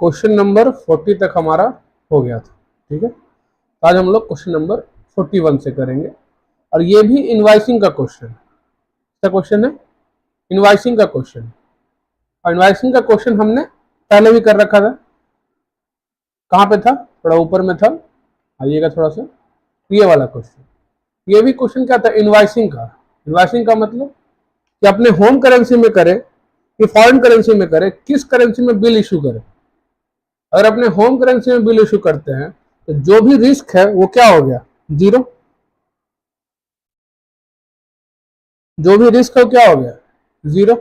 Question number 40 तक हमारा हो गया था। ठीक है, आज हम लोग क्वेश्चन नंबर 41 से करेंगे और ये भी इनवाइसिंग का क्वेश्चन है, इनवाइसिंग का क्वेश्चन। और इनवाइसिंग का क्वेश्चन हमने पहले भी कर रखा था। कहाँ पे था? थोड़ा ऊपर में था, आइएगा थोड़ा सा, ये वाला क्वेश्चन। ये भी क्वेश्चन क्या था? इनवाइसिंग का। इनवाइसिंग का मतलब कि अपने होम करेंसी में करे कि फॉरेन करेंसी में करे, किस करेंसी में बिल इशू करे। अगर अपने होम करेंसी में बिल इशू करते हैं तो जो भी रिस्क है वो क्या हो गया? जीरो। जो भी रिस्क है वो क्या हो गया? जीरो।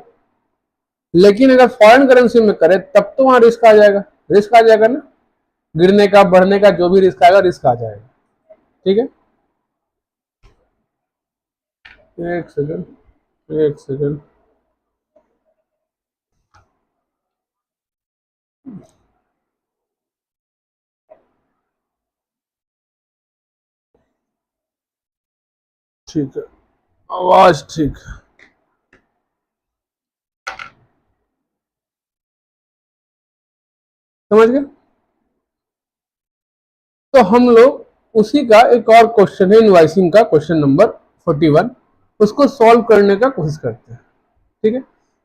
लेकिन अगर फॉरेन करेंसी में करे तब तो वहां रिस्क आ जाएगा, रिस्क आ जाएगा ना, गिरने का, बढ़ने का, जो भी रिस्क आएगा रिस्क आ जाएगा। ठीक है, एक सेकंड, एक सेकंड। ठीक है, आवाज ठीक है, समझ गए? तो हम लोग उसी का एक और क्वेश्चन है, इनवाइसिंग का क्वेश्चन नंबर 41, उसको सॉल्व करने का कोशिश करते हैं। ठीक है,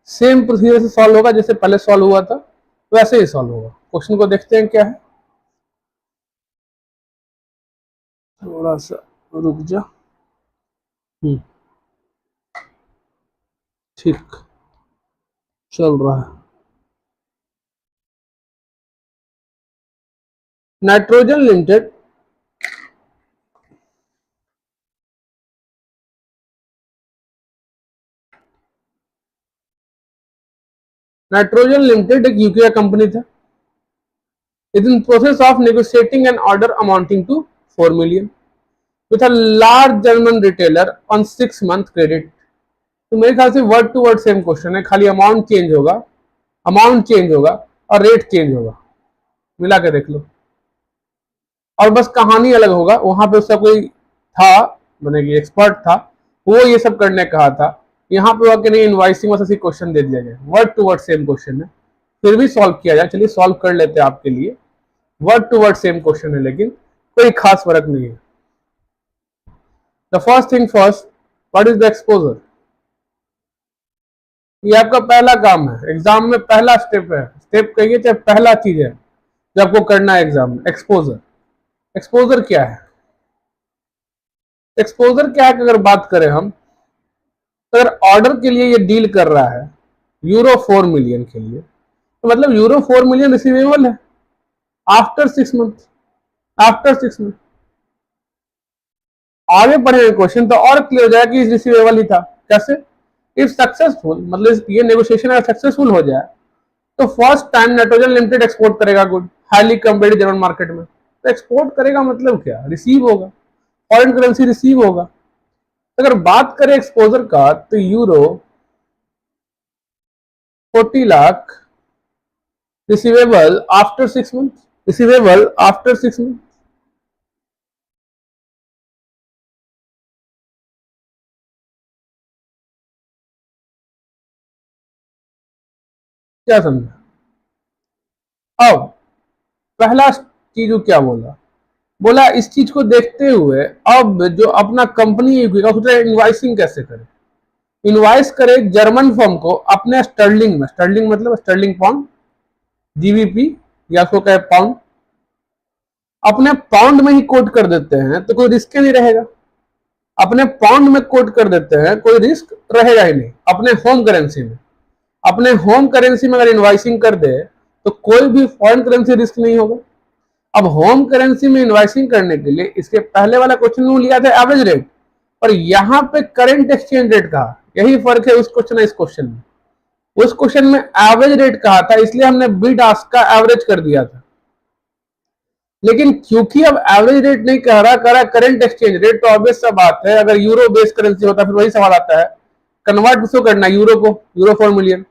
सेम प्रोसीजर से सॉल्व होगा जैसे पहले सॉल्व हुआ था, वैसे ही सॉल्व होगा। क्वेश्चन को देखते हैं क्या है, थोड़ा सा रुक जा। ठीक, चल रहा है। नाइट्रोजन लिमिटेड एक यूके का कंपनी था। It in process of negotiating an order amounting to 4 million with a large German retailer on 6 month credit. तो मेरे ख्याल से word to word same question है, खाली अमाउंट चेंज होगा और रेट चेंज होगा, मिला के देख लो। और बस कहानी अलग होगा, वहां पे उसका कोई था, मैंने कि एक्सपर्ट था, वो ये सब करने कहा था। यहाँ पे वाकई नहीं, इनवाइसिंग में ऐसे क्वेश्चन दे दिया गया, word to word same question है, फिर भी सॉल्व किया जाए। चलिए सॉल्व कर लेते हैं आपके लिए। Word to word same question है लेकिन कोई खास फर्क नहीं है। The first thing first, what is the exposure? ये आपका पहला काम है, एग्जाम में पहला स्टेप है, स्टेप कहिए चाहे पहला चीज है जो आपको करना है एग्जाम में, एक्सपोजर। एक्सपोजर क्या है? एक्सपोजर क्या है कि अगर बात करें हम, तो अगर ऑर्डर के लिए ये डील कर रहा है यूरो 4 million के लिए, तो मतलब यूरो 4 million रिसीवेबल है आफ्टर 6 month, आफ्टर 6 month। आगे पढ़ेंगे क्वेश्चन तो और क्लियर हो जाएगा कि रिसीवेबल ही था। कैसे? इफ सक्सेसफुल, मतलब ये नेगोशिएशन अगर सक्सेसफुल हो जाए तो first time Nitrogen Limited export करेगा good highly competitive German market में। तो एक्सपोर्ट करेगा मतलब क्या? रिसीव होगा, फॉरेन करेंसी रिसीव होगा। अगर बात करें एक्सपोजर का तो euro 40 lakh receivable after 6 month, receivable after 6 month। क्या समझा? अब पहला चीज क्या बोला? बोला इस चीज को देखते हुए अब जो अपना कंपनी इनवाइसिंग कैसे करे। इनवाइस करे जर्मन फर्म को अपने स्टर्लिंग में, स्टर्लिंग मतलब स्टर्लिंग पाउंड, जीबीपी या उसको कहे पाउंड, अपने पाउंड में ही कोट कर देते हैं तो कोई रिस्क नहीं रहेगा। अपने पाउंड में कोट कर देते हैं, कोई रिस्क रहेगा ही नहीं। अपने होम करेंसी में, अपने होम करेंसी में अगर इनवाइसिंग कर दे तो कोई भी फॉरेन करेंसी रिस्क नहीं होगा। अब होम करेंसी में इन्वाइसिंग करने के लिए इसके पहले वाला क्वेश्चन लिया था एवरेज रेट, और यहाँ पे करंट एक्सचेंज रेट कहा। यही फर्क है उस क्वेश्चन इस क्वेश्चन में। उस क्वेश्चन में एवरेज रेट कहा था, इसलिए हमने बिड आस्क का एवरेज कर दिया था। लेकिन क्योंकि अब एवरेज रेट नहीं कह रहा करंट एक्सचेंज रेट, तो ऑब्वियस सा बात है अगर यूरो बेस्ड करेंसी होता फिर वही सवाल आता है, कन्वर्ट किसको करना है? यूरो को, यूरो 4 million।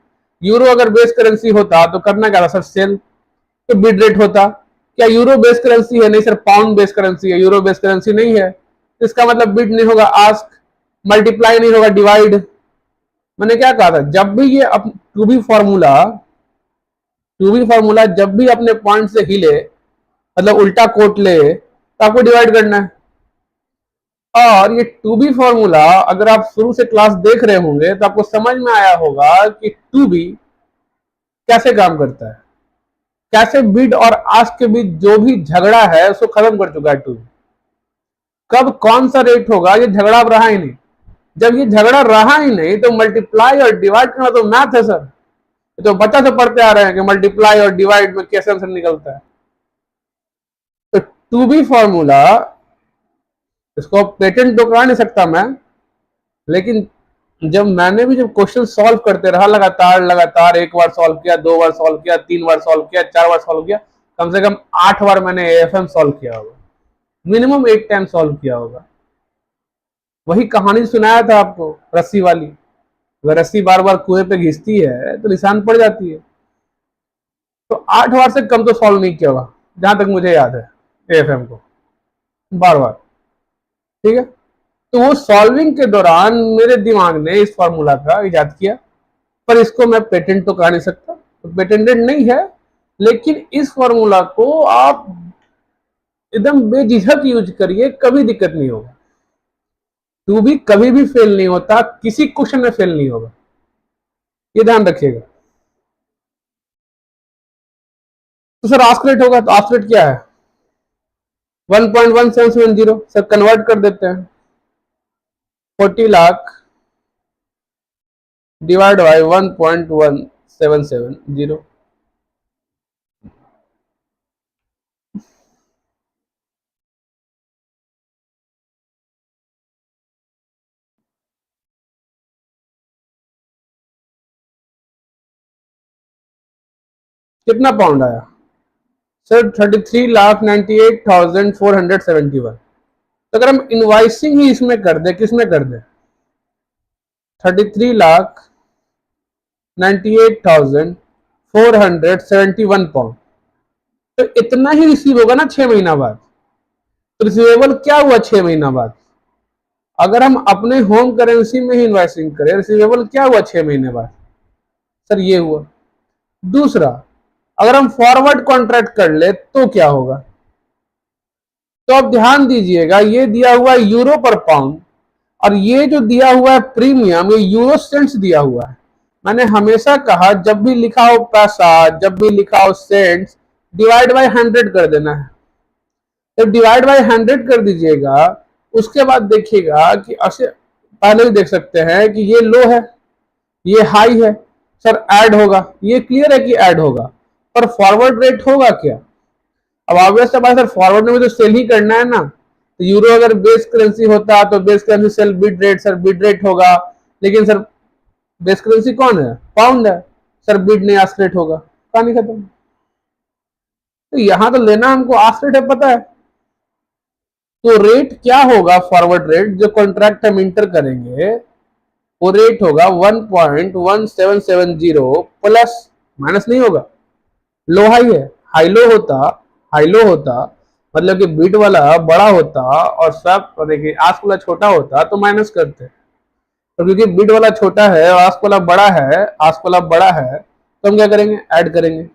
यूरो अगर बेस्ड करेंसी होता तो करना क्या था सर? सेल। तो बिड रेट होता। क्या यूरो बेस्ड करेंसी है? नहीं सर, पाउंड बेस्ड करेंसी है, यूरो बेस्ड करेंसी नहीं है। इसका मतलब बिड नहीं होगा, आस्क। मल्टीप्लाई नहीं होगा, डिवाइड। मैंने क्या कहा था? जब भी ये to be formula to be formula जब भी अपने पॉइंट से हिले, मतलब उल्टा कोट ले, तो आपको डिवाइड करना है। और ये टू बी फॉर्मूला अगर आप शुरू से क्लास देख रहे होंगे तो आपको समझ में आया होगा कि टू बी कैसे काम करता है, कैसे बिड और आस्क के बीच जो भी झगड़ा है उसको खत्म कर चुका है टू बी। कब कौन सा रेट होगा ये झगड़ा अब रहा ही नहीं। जब ये झगड़ा रहा ही नहीं तो मल्टीप्लाई और डिवाइड करना तो मैथ है सर। तो बच्चा से पढ़ते आ रहे हैं कि मल्टीप्लाई और डिवाइड में कैसे आंसर निकलता है। तो टू बी फॉर्मूला, इसको पेटेंट तो करा नहीं सकता मैं, लेकिन जब क्वेश्चन सॉल्व करते रहा लगातार लगातार, एक बार सॉल्व किया, 2 बार सॉल्व किया, 3 बार सॉल्व किया, 4 बार सॉल्व किया, कम से कम 8 बार मैंने एएफएम सॉल्व किया होगा, मिनिमम 8 टाइम सॉल्व किया होगा। वही कहानी सुनाया था आपको रस्सी वाली, अगर रस्सी बार बार कुएं पे घिसती है तो निशान पड़ जाती है। तो 8 बार से कम तो सॉल्व नहीं किया होगा जहां तक मुझे याद है एएफएम को, बार बार। ठीक है, तो वो सॉल्विंग के दौरान मेरे दिमाग ने इस फॉर्मूला का इजाद किया, पर इसको मैं पेटेंट तो करा नहीं सकता, तो पेटेंटेड नहीं है। लेकिन इस फॉर्मूला को आप एकदम बेझिझक यूज करिए, कभी दिक्कत नहीं होगा। टू भी कभी भी फेल नहीं होता, किसी क्वेश्चन में फेल नहीं होगा, ये ध्यान रखिएगा। तो सर आस्क रेट होगा, तो आस्क रेट क्या है? 1.1770 सर, कन्वर्ट कर देते हैं, 40 लाख डिवाइड बाय 1.1770, कितना पाउंड आया सर? 33,98,471। तो अगर हम इनवाइसिंग ही इसमें कर दे, किसमें कर दे, 33,98,471 पाउंड, तो इतना ही रिसीव होगा ना 6 महीना बाद। तो रिसीवेबल क्या हुआ 6 महीना बाद? अगर हम अपने होम करेंसी में ही इन्वेस्टिंग करें, रिसीवेबल क्या हुआ 6 महीने बाद? सर ये हुआ। दूसरा, अगर हम फॉरवर्ड कॉन्ट्रैक्ट कर ले तो क्या होगा? तो अब ध्यान दीजिएगा, ये दिया हुआ है यूरो पर पाउंड, और ये जो दिया हुआ है प्रीमियम, ये यूरो सेंट्स दिया हुआ है। मैंने हमेशा कहा जब भी लिखा हो पैसा, जब भी लिखा हो सेंट्स, डिवाइड बाय 100 कर देना है। जब डिवाइड बाय 100 कर दीजिएगा, उसके बाद देखिएगा कि ऐसे पहले भी देख सकते हैं कि ये लो है, ये हाई है, सर ऐड होगा, ये क्लियर है कि ऐड होगा, पर फॉरवर्ड रेट होगा क्या? अब ऑब्वियस बात सर, फॉरवर्ड में भी तो सेल ही करना है ना। तो यूरो अगर बेस करेंसी होता तो base currency sell bid rate, sir bid rate होगा, लेकिन सर बेस करेंसी कौन है? पाउंड है, सर बिड नहीं आस्क रेट होगा, कहानी खत्म। तो यहां तो लेना हमको आस्क रेट है, पता है। तो रेट क्या होगा? फॉरवर्ड रेट जो कॉन्ट्रैक्ट हम इंटर करेंगे, वो रेट होगा 1.1770 प्लस, माइनस नहीं होगा, लो हाई है, हाई लो होता मतलब कि बिड वाला बड़ा होता और सब देखिए आस्क वाला छोटा होता तो माइनस करते। तो क्योंकि बिड वाला छोटा है और आस्क वाला बड़ा है, तो हम क्या करेंगे? ऐड करेंगे।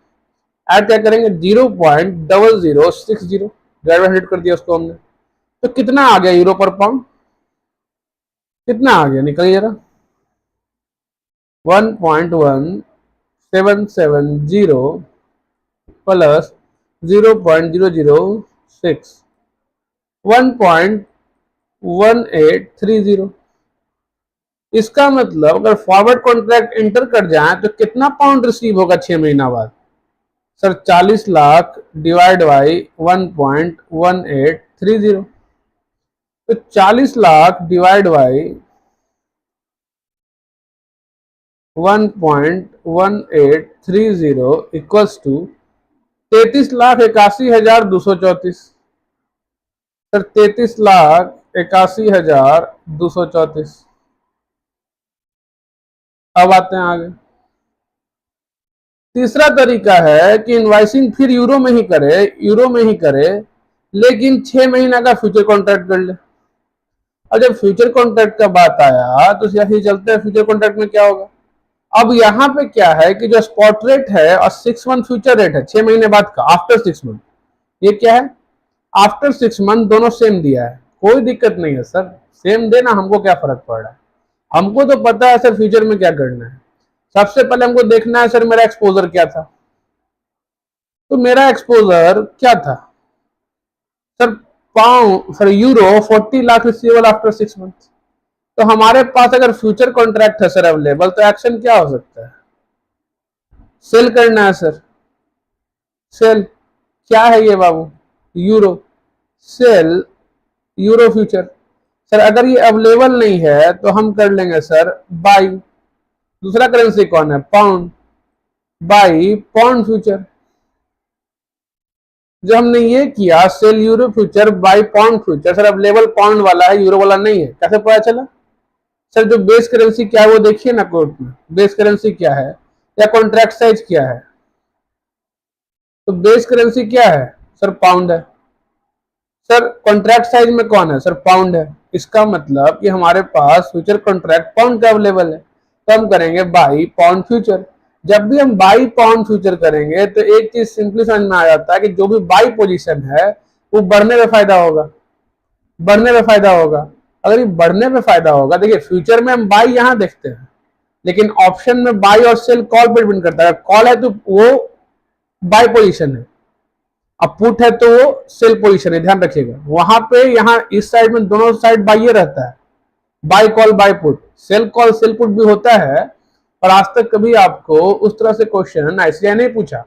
ऐड क्या करेंगे? 0.0060 डिवाइड कर दिया उसको हमने, तो कितना आ गया यूरो पर पाउंड? कितना आ गया, निकलिए जरा। 1.1770 प्लस 0.006, 1.1830। इसका मतलब अगर फॉरवर्ड कॉन्ट्रैक्ट इंटर कर जाए तो कितना पाउंड रिसीव होगा 6 महीना बाद? सर 40 लाख डिवाइड बाई 1.1830, तो 40 lakh divide by 1.1830 equals to 33,81,234। Sir 33,81,234। अब आते हैं आगे। तीसरा तरीका है कि इनवाइसिंग फिर यूरो में ही करे, लेकिन 6 महीना का फ्यूचर कॉन्ट्रैक्ट कर ले। और जब फ्यूचर कॉन्ट्रैक्ट का बात आया तो यही चलते हैं, फ्यूचर कॉन्ट्रैक्ट में क्या होगा? अब यहाँ पे क्या है कि जो स्पॉट रेट है और 6 मंथ फ्यूचर रेट है 6 महीने बाद का आफ्टर 6 मंथ, ये क्या है आफ्टर 6 मंथ दोनों सेम दिया है, कोई दिक्कत नहीं है सर, सेम देना, हमको क्या फर्क पड़ रहा है, हमको तो पता है सर फ्यूचर में क्या करना है। सबसे पहले हमको देखना है सर मेरा एक्सपोजर क्या था, तो मेरा एक्सपोजर क्या था sir, pound sir euro 40 lakh receivable after 6 month. तो हमारे पास अगर फ्यूचर कॉन्ट्रैक्ट है सर अवेलेबल, तो एक्शन क्या हो सकता है, सेल करना है सर, सेल क्या है ये बाबू, euro, sell euro future. Sir अगर ये अवेलेबल नहीं है तो हम कर लेंगे सर बाई, दूसरा करेंसी कौन है पाउंड, बाई पाउंड फ्यूचर। जो हमने ये किया sell euro future buy pound future, sir available pound वाला है यूरो वाला नहीं है, कैसे पता चला सर, जो बेस करेंसी क्या है वो देखिए ना कोर्ट में, बेस करेंसी क्या है या कॉन्ट्रैक्ट साइज क्या है, तो बेस करेंसी क्या है सर पाउंड है, सर कॉन्ट्रैक्ट साइज में कौन है सर पाउंड है, इसका मतलब कि हमारे पास फ्यूचर कॉन्ट्रैक्ट पाउंड का अवेलेबल है, तो हम करेंगे बाई पाउंड फ्यूचर। जब भी हम बाई पाउंड फ्यूचर करेंगे तो एक चीज सिंपली समझ में आ जाता है कि जो भी बाई पोजीशन है वो बढ़ने में फायदा होगा, बढ़ने में फायदा होगा। अगर ये बढ़ने में फायदा होगा, देखिए फ्यूचर में हम बाई यहां देखते हैं, लेकिन ऑप्शन में बाई और सेल कॉल पर डिपेंड करता है, कॉल है तो वो बाई पोजीशन है, अब पुट है तो वो सेल पोजीशन है, ध्यान रखिएगा। वहां पे यहाँ इस साइड में दोनों साइड बाई रहता है, buy call buy put, sell call sell put भी होता है, पर आज तक कभी आपको उस तरह से क्वेश्चन आईसीआई नहीं पूछा,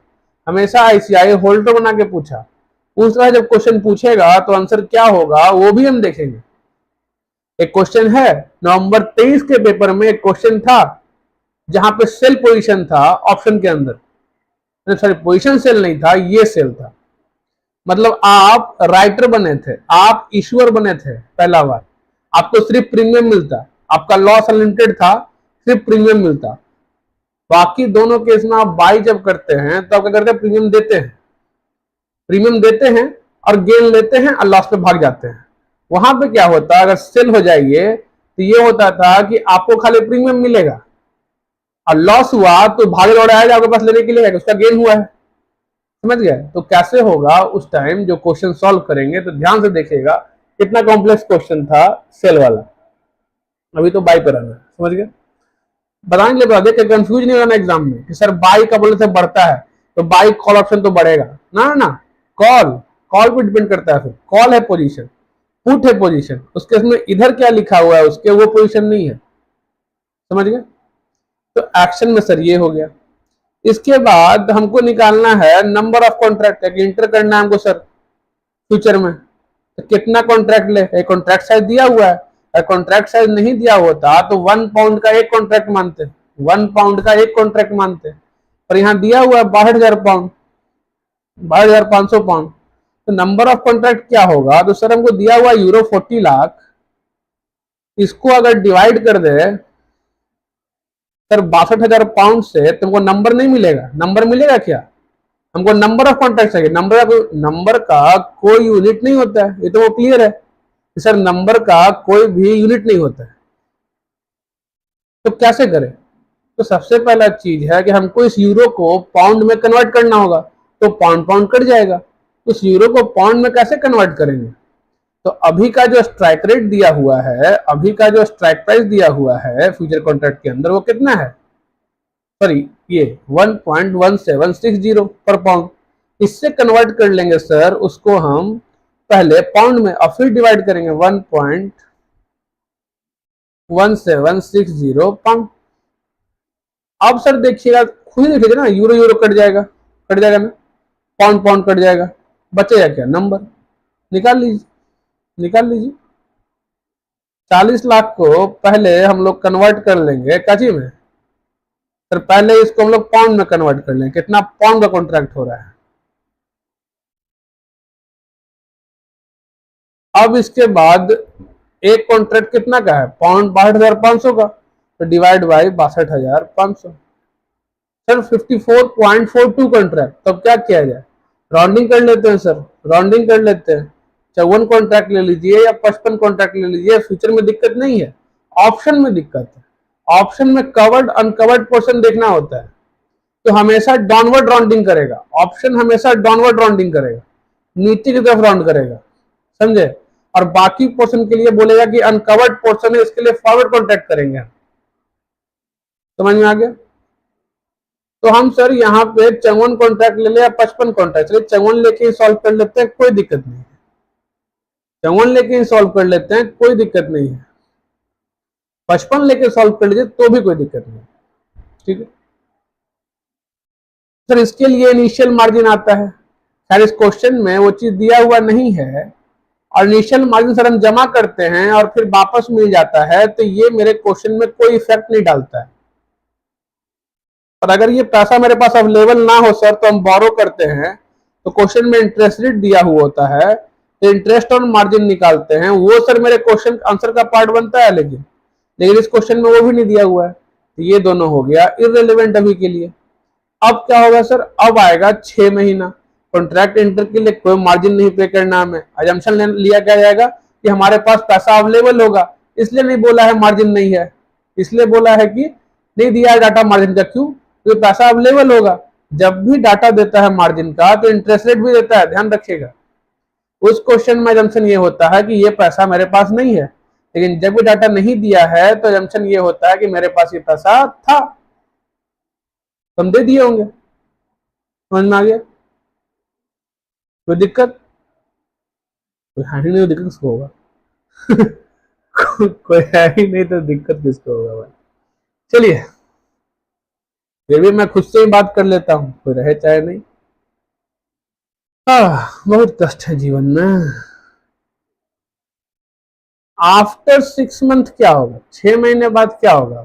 हमेशा आईसीआई होल्डर बना के पूछा। उस तरह जब क्वेश्चन पूछेगा तो आंसर क्या होगा वो भी हम देखेंगे। एक क्वेश्चन है नवंबर 23 के पेपर में, एक क्वेश्चन था जहां पे सेल पोजीशन था ऑप्शन के अंदर, सॉरी पोजीशन सेल नहीं था, ये सेल था, मतलब आप राइटर बने थे, आप इश्यूअर बने थे पहला बार, आपको सिर्फ प्रीमियम मिलता, आपका लॉस अनलिमिटेड था, सिर्फ प्रीमियम मिलता। बाकी दोनों केस में आप बाई जब करते हैं तो आप क्या करते हैं, प्रीमियम देते हैं, प्रीमियम देते हैं और गेन लेते हैं और लॉस पे भाग जाते हैं। वहां पे क्या होता है, अगर सेल हो जाइए तो ये होता था कि आपको खाली प्रीमियम मिलेगा और लॉस हुआ तो भागे दौड़े आएगा आपके पास लेने के लिए, उसका गेन हुआ है, समझ गए। तो कैसे होगा उस टाइम जो क्वेश्चन सॉल्व करेंगे तो ध्यान से देखिएगा, कितना कॉम्प्लेक्स क्वेश्चन था सेल वाला, अभी तो बाई पर आना, समझ गए। बताने के लिए बता दें, कंफ्यूज नहीं होना एग्जाम में कि सर बाई का बोले से बढ़ता है तो बाई कॉल ऑप्शन तो बढ़ेगा, ना ना, कॉल कॉल पे डिपेंड करता है, फिर कॉल है पोजीशन, पुट है पोजीशन, उसके इसमें इधर क्या लिखा हुआ है उसके वो पोजीशन नहीं है, समझ गए। तो एक्शन में सर ये हो गया। इसके बाद हमको निकालना है नंबर ऑफ कॉन्ट्रैक्ट, इंटर करना है हमको सर फ्यूचर में, तो कितना कॉन्ट्रैक्ट ले, एक कॉन्ट्रैक्ट साइज दिया हुआ है, अगर कॉन्ट्रैक्ट साइज नहीं दिया होता तो 1 पाउंड का एक कॉन्ट्रैक्ट मानते, 1 पाउंड का एक कॉन्ट्रैक्ट मानते, पर यहाँ दिया हुआ है 62,000 पाउंड, 62,500 पाउंड, तो नंबर ऑफ कॉन्ट्रैक्ट क्या होगा, तो सर हमको दिया हुआ यूरो 40 लाख, इसको अगर डिवाइड कर दे सर 62,000 पाउंड से, तुमको नंबर नहीं मिलेगा, नंबर मिलेगा क्या, हमको नंबर ऑफ कॉन्ट्रैक्ट चाहिए, नंबर का कोई यूनिट नहीं होता है, ये तो वो क्लियर है सर, नंबर का कोई भी यूनिट नहीं होता है। तो कैसे करें, तो सबसे पहला चीज है कि हमको इस यूरो को पाउंड में कन्वर्ट करना होगा, तो पाउंड पाउंड कट जाएगा, तो इस यूरो को पाउंड में कैसे कन्वर्ट करेंगे, तो अभी का जो स्ट्राइक रेट दिया हुआ है, अभी का जो स्ट्राइक प्राइस दिया हुआ है फ्यूचर कॉन्ट्रैक्ट के अंदर वो कितना है, सॉरी ये 1.1760 पर पाउंड, इससे कन्वर्ट कर लेंगे सर उसको हम पहले पाउंड में और फिर डिवाइड करेंगे 1.1760 पाउंड। अब सर देखिएगा, खुद ही देखिएगा ना, यूरो यूरो कट जाएगा, कट जाएगा ना, पाउंड पाउंड कट जाएगा, बचेगा क्या, नंबर निकाल लीजिए, निकाल लीजिए। 40 लाख को पहले हम लोग कन्वर्ट कर लेंगे काची में, सर पहले इसको हम लोग पाउंड में कन्वर्ट कर लेंगे, कितना पाउंड का कॉन्ट्रैक्ट हो रहा है। अब इसके बाद एक कॉन्ट्रैक्ट कितना का है, पाउंड 62,500 का, तो डिवाइड बाई 62,500, सर 54.42 कॉन्ट्रैक्ट। तब क्या किया जाए, राउंडिंग कर लेते हैं सर, राउंडिंग कर लेते हैं, 54 कॉन्ट्रैक्ट ले लीजिए या 55 कॉन्ट्रैक्ट ले लीजिए, फ्यूचर में दिक्कत नहीं है, ऑप्शन में दिक्कत है। ऑप्शन में कवर्ड अनकवर्ड पोर्शन देखना होता है, तो हमेशा डाउनवर्ड राउंडिंग करेगा, ऑप्शन हमेशा डाउनवर्ड राउंडिंग करेगा, नीचे की तरफ राउंड करेगा, समझे। और बाकी पोर्शन के लिए बोलेगा कि अनकवर्ड पोर्शन है, इसके लिए फॉरवर्ड कॉन्ट्रैक्ट करेंगे। समझ में आ गया। तो हम सर यहाँ पे 54 कॉन्ट्रैक्ट ले ले या 55 कॉन्ट्रैक्ट, चलिए 54 लेके ही सॉल्व कर लेते हैं, कोई दिक्कत नहीं है। 54 लेके ही सॉल्व कर लेते हैं, कोई दिक्कत नहीं है। 55 लेके सॉल्व कर लीजिए तो भी कोई दिक्कत नहीं, ठीक है सर। इसके लिए इनिशियल मार्जिन आता है, खैर इस क्वेश्चन में वो चीज दिया हुआ नहीं है, और इनिशियल मार्जिन सर हम जमा करते हैं और फिर वापस मिल जाता है, तो ये मेरे क्वेश्चन में कोई इफेक्ट नहीं डालता है। और अगर ये पैसा मेरे पास अवेलेबल ना हो सर, तो हम बोरो करते हैं, तो क्वेश्चन में इंटरेस्ट रेट दिया हुआ होता है, तो इंटरेस्ट ऑन मार्जिन निकालते हैं, वो सर मेरे क्वेश्चन आंसर का पार्ट बनता है, लेकिन इस क्वेश्चन में वो भी नहीं दिया हुआ है, तो ये दोनों हो गया इररिलेवेंट अभी के लिए। अब क्या होगा सर, अब आएगा 6 महीना कॉन्ट्रैक्ट इंटर के लिए कोई मार्जिन नहीं पे करना, हमें अजम्पशन लिया क्या जाएगा कि हमारे पास पैसा अवेलेबल होगा, इसलिए नहीं बोला है मार्जिन नहीं है, इसलिए बोला है कि नहीं दिया है डाटा मार्जिन का। क्यों? क्योंकि पैसा अवेलेबल होगा। जब भी डाटा देता है मार्जिन का तो इंटरेस्ट रेट भी देता है, ध्यान रखिएगा। उस क्वेश्चन में अजम्पशन ये होता है कि ये पैसा मेरे पास नहीं है, लेकिन जब भी डाटा नहीं दिया है तो अजम्पशन ये होता है कि मेरे पास ये पैसा था, तुम दे दिए होंगे। समझ में आ गया? कोई दिक्कत? कोई है ही नहीं तो दिक्कत किसको होगा? कोई है ही नहीं तो दिक्कत किसको होगा भाई। चलिए, फिर भी मैं खुद से ही बात कर लेता हूं, कोई रहे चाहे नहीं। बहुत कष्ट है जीवन में। आफ्टर 6 मंथ क्या होगा, 6 महीने बाद क्या होगा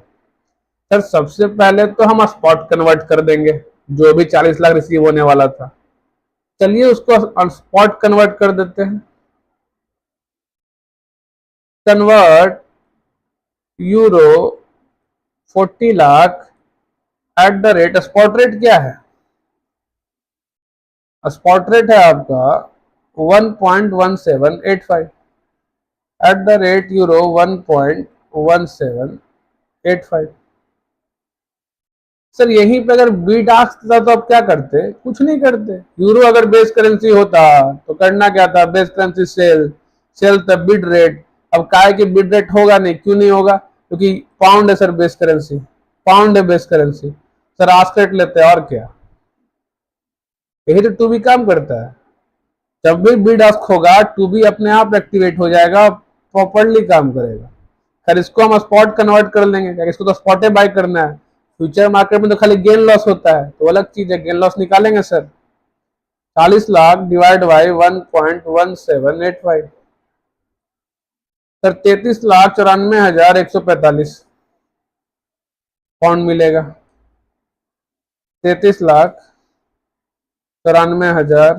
सर? सबसे पहले तो हम स्पॉट कन्वर्ट कर देंगे, जो भी 40 लाख रिसीव होने वाला था, चलिए उसको स्पॉट कन्वर्ट कर देते हैं। Convert euro 40 lakh at the rate, spot rate क्या है? स्पॉट रेट है आपका 1.1785 eight the rate euro 1.1785। Sir यहीं पे अगर बीड आस्क था तो आप क्या करते? कुछ नहीं करते। यूरो अगर बेस करेंसी होता तो करना क्या था? बेस करेंसी सेल, सेल तब बिड रेट। अब काय की बिड रेट होगा नहीं, क्यों नहीं होगा? क्योंकि पाउंड है सर बेस करेंसी, पाउंड है base currency, sir ask rate लेते हैं और क्या। यही तो टू बी काम करता है। जब भी बिड आस्क होगा टू बी अपने आप एक्टिवेट हो जाएगा, प्रॉपरली काम करेगा। खैर इसको हम स्पॉट कन्वर्ट कर लेंगे, इसको तो स्पॉटे बाय करना है। फ्यूचर मार्केट में तो खाली गेन लॉस होता है, तो अलग चीज है, गेन लॉस निकालेंगे sir. 40 lakh divide by 1.1785 sir 33,94,145 pound मिलेगा। 33,94,000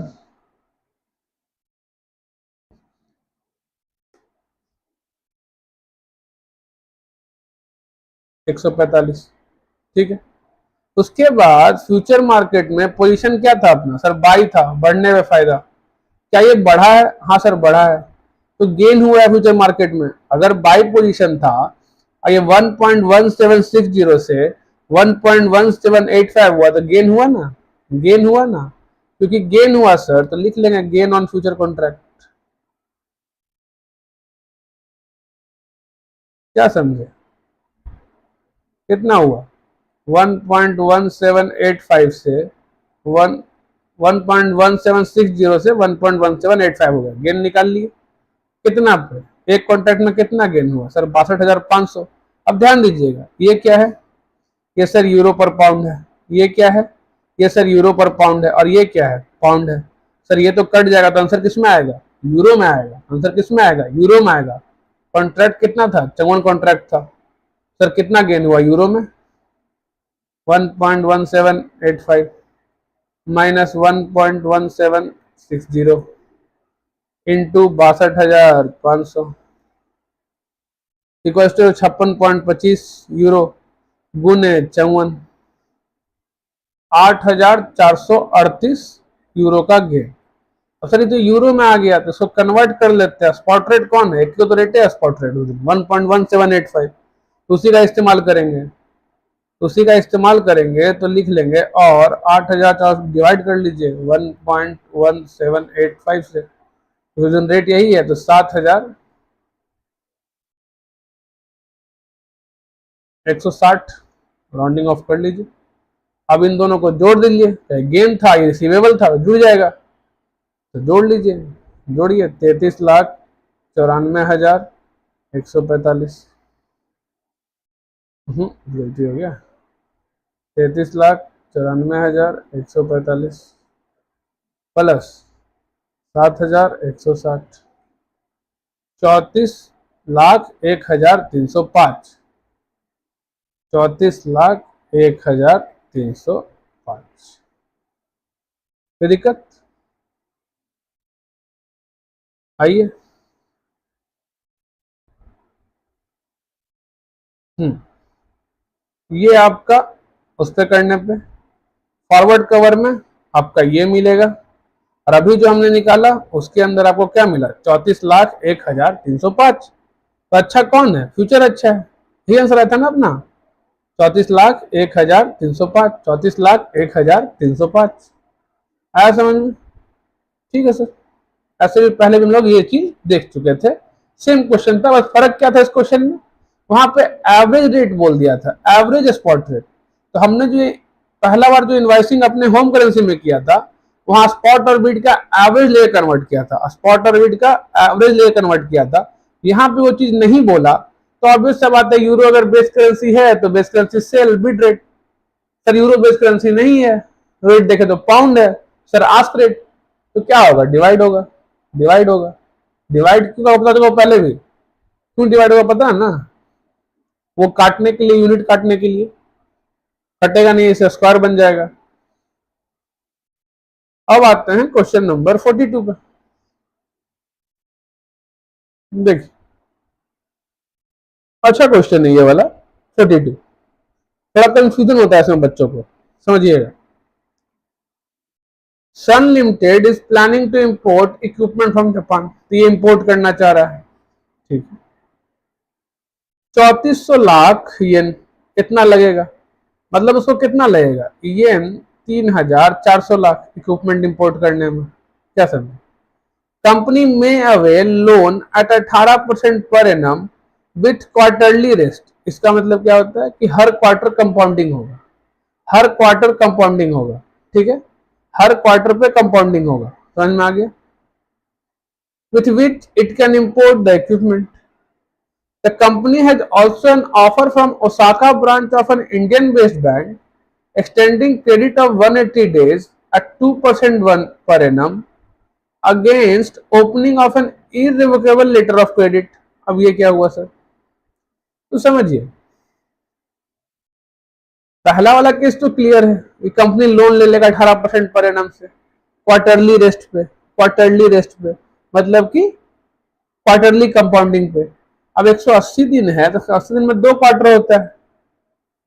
145, ठीक है। उसके बाद फ्यूचर मार्केट में पोजीशन क्या था अपना सर? बाई था, बढ़ने में फायदा। क्या ये बढ़ा है? हाँ सर बढ़ा है, तो गेन हुआ है फ्यूचर मार्केट में। अगर बाई पोजीशन था और ये 1.1760 से 1.1785 हुआ तो गेन हुआ ना, गेन हुआ ना। क्योंकि गेन हुआ सर तो लिख लेंगे गेन ऑन फ्यूचर कॉन्ट्रैक्ट। क्या समझे? कितना हुआ? 1.1785 से 1.1760 से 1.1785 हो गया, गेन निकाल लिए। कितना पे? एक कॉन्ट्रैक्ट में कितना गेन हुआ सर? 62,500। अब ध्यान दीजिएगा, ये क्या है? ये सर यूरो पर पाउंड है। ये क्या है? ये सर यूरो पर पाउंड है। और ये क्या है? पाउंड है। सर ये तो कट जाएगा तो आंसर किस में आएगा? यूरो में आएगा। आंसर किस में आएगा? यूरो में आएगा। कॉन्ट्रैक्ट कितना था? 54 कॉन्ट्रैक्ट था सर, कितना गेन हुआ यूरो में? 1.1785 minus 1.1760 into 62,500 equal to 56.25 euro गुने 54, 8,438 यूरो का गेन। अब सर ये तो यूरो में आ गया तो इसको कन्वर्ट कर लेते हैं। स्पॉट रेट कौन है? एक तो रेट है स्पॉट रेट 1.1785, तो उसी का इस्तेमाल करेंगे, तो लिख लेंगे और 8,000 डिवाइड कर लीजिए 1.1785 से, डिवीजन रेट यही है, तो 7,160 राउंडिंग ऑफ कर लीजिए। अब इन दोनों को जोड़ दीजिए, गेन था ये रिसीवेबल था, जुड़ जाएगा, तो जोड़ लीजिए, जोड़िए 33,94,145। गलती हो गया, 33,94,145 प्लस 7,160, 34,01,305, 34,01,305। कोई दिक्कत? आइए। ये आपका उस पर करने पे फॉरवर्ड कवर में आपका ये मिलेगा, और अभी जो हमने निकाला उसके अंदर आपको क्या मिला, 34,01,305। तो अच्छा कौन है, फ्यूचर अच्छा है, यही आंसर आता ना अपना, 34,01,305, 34,01,305। आया समझ में? ठीक है सर, ऐसे भी पहले भी हम लोग ये चीज देख चुके थे, सेम क्वेश्चन था, बस फर्क क्या था इस क्वेश्चन में, वहां पे एवरेज रेट बोल दिया था, एवरेज स्पॉट रेट। तो हमने जो पहला बार जो इनवाइसिंग अपने होम करेंसी में किया था, वहां स्पॉट और बिड का एवरेज लेकर कन्वर्ट किया था, स्पॉट और बिड का एवरेज लेकर कन्वर्ट किया था। यहाँ पे वो चीज नहीं बोला, तो ऑब्वियस सा बात है, यूरो अगर बेस करेंसी है तो base currency sell bid rate. Sir euro base currency नहीं है, रेट देखे तो पाउंड है, सर आस्क रेट, तो क्या होगा, डिवाइड होगा, डिवाइड होगा। डिवाइड क्यों पता देखो, पहले भी क्यों डिवाइड होगा पता है ना, वो काटने के लिए, यूनिट काटने के लिए, कटेगा नहीं, इसे स्क्वायर बन जाएगा। अब आते हैं क्वेश्चन नंबर 42 पे। देखिए अच्छा क्वेश्चन है ये वाला 42, थोड़ा कंफ्यूजन होता है इसमें बच्चों को, समझिएगा। Sun Limited is planning to import equipment from Japan, तो ये इंपोर्ट करना चाह रहा है, ठीक है। 3400 लाख येन कितना लगेगा, मतलब उसको कितना लगेगा येन, 3,400 लाख इक्विपमेंट इंपोर्ट करने में, क्या समझे। कंपनी में avail loan eight 18% per annum with quarterly rest, इसका मतलब क्या होता है कि हर क्वार्टर कंपाउंडिंग होगा, हर क्वार्टर कंपाउंडिंग होगा, ठीक है, हर क्वार्टर पे कंपाउंडिंग होगा, समझ में आ गया। With which it can import the equipment. The company has also an offer from Osaka branch of an Indian-based bank extending credit of 180 days at 2% per annum against opening of an irrevocable letter of credit। अब ये क्या हुआ sir, तो समझिए, पहला वाला case तो clear है कि कंपनी लोन ले लेगा 18% पर एनम से, क्वार्टरली रेस्ट पे, क्वार्टरली रेस्ट पे, मतलब कि क्वार्टरली कंपाउंडिंग पे। अब 180 दिन है तो 80 दिन में 2 क्वार्टर होता है,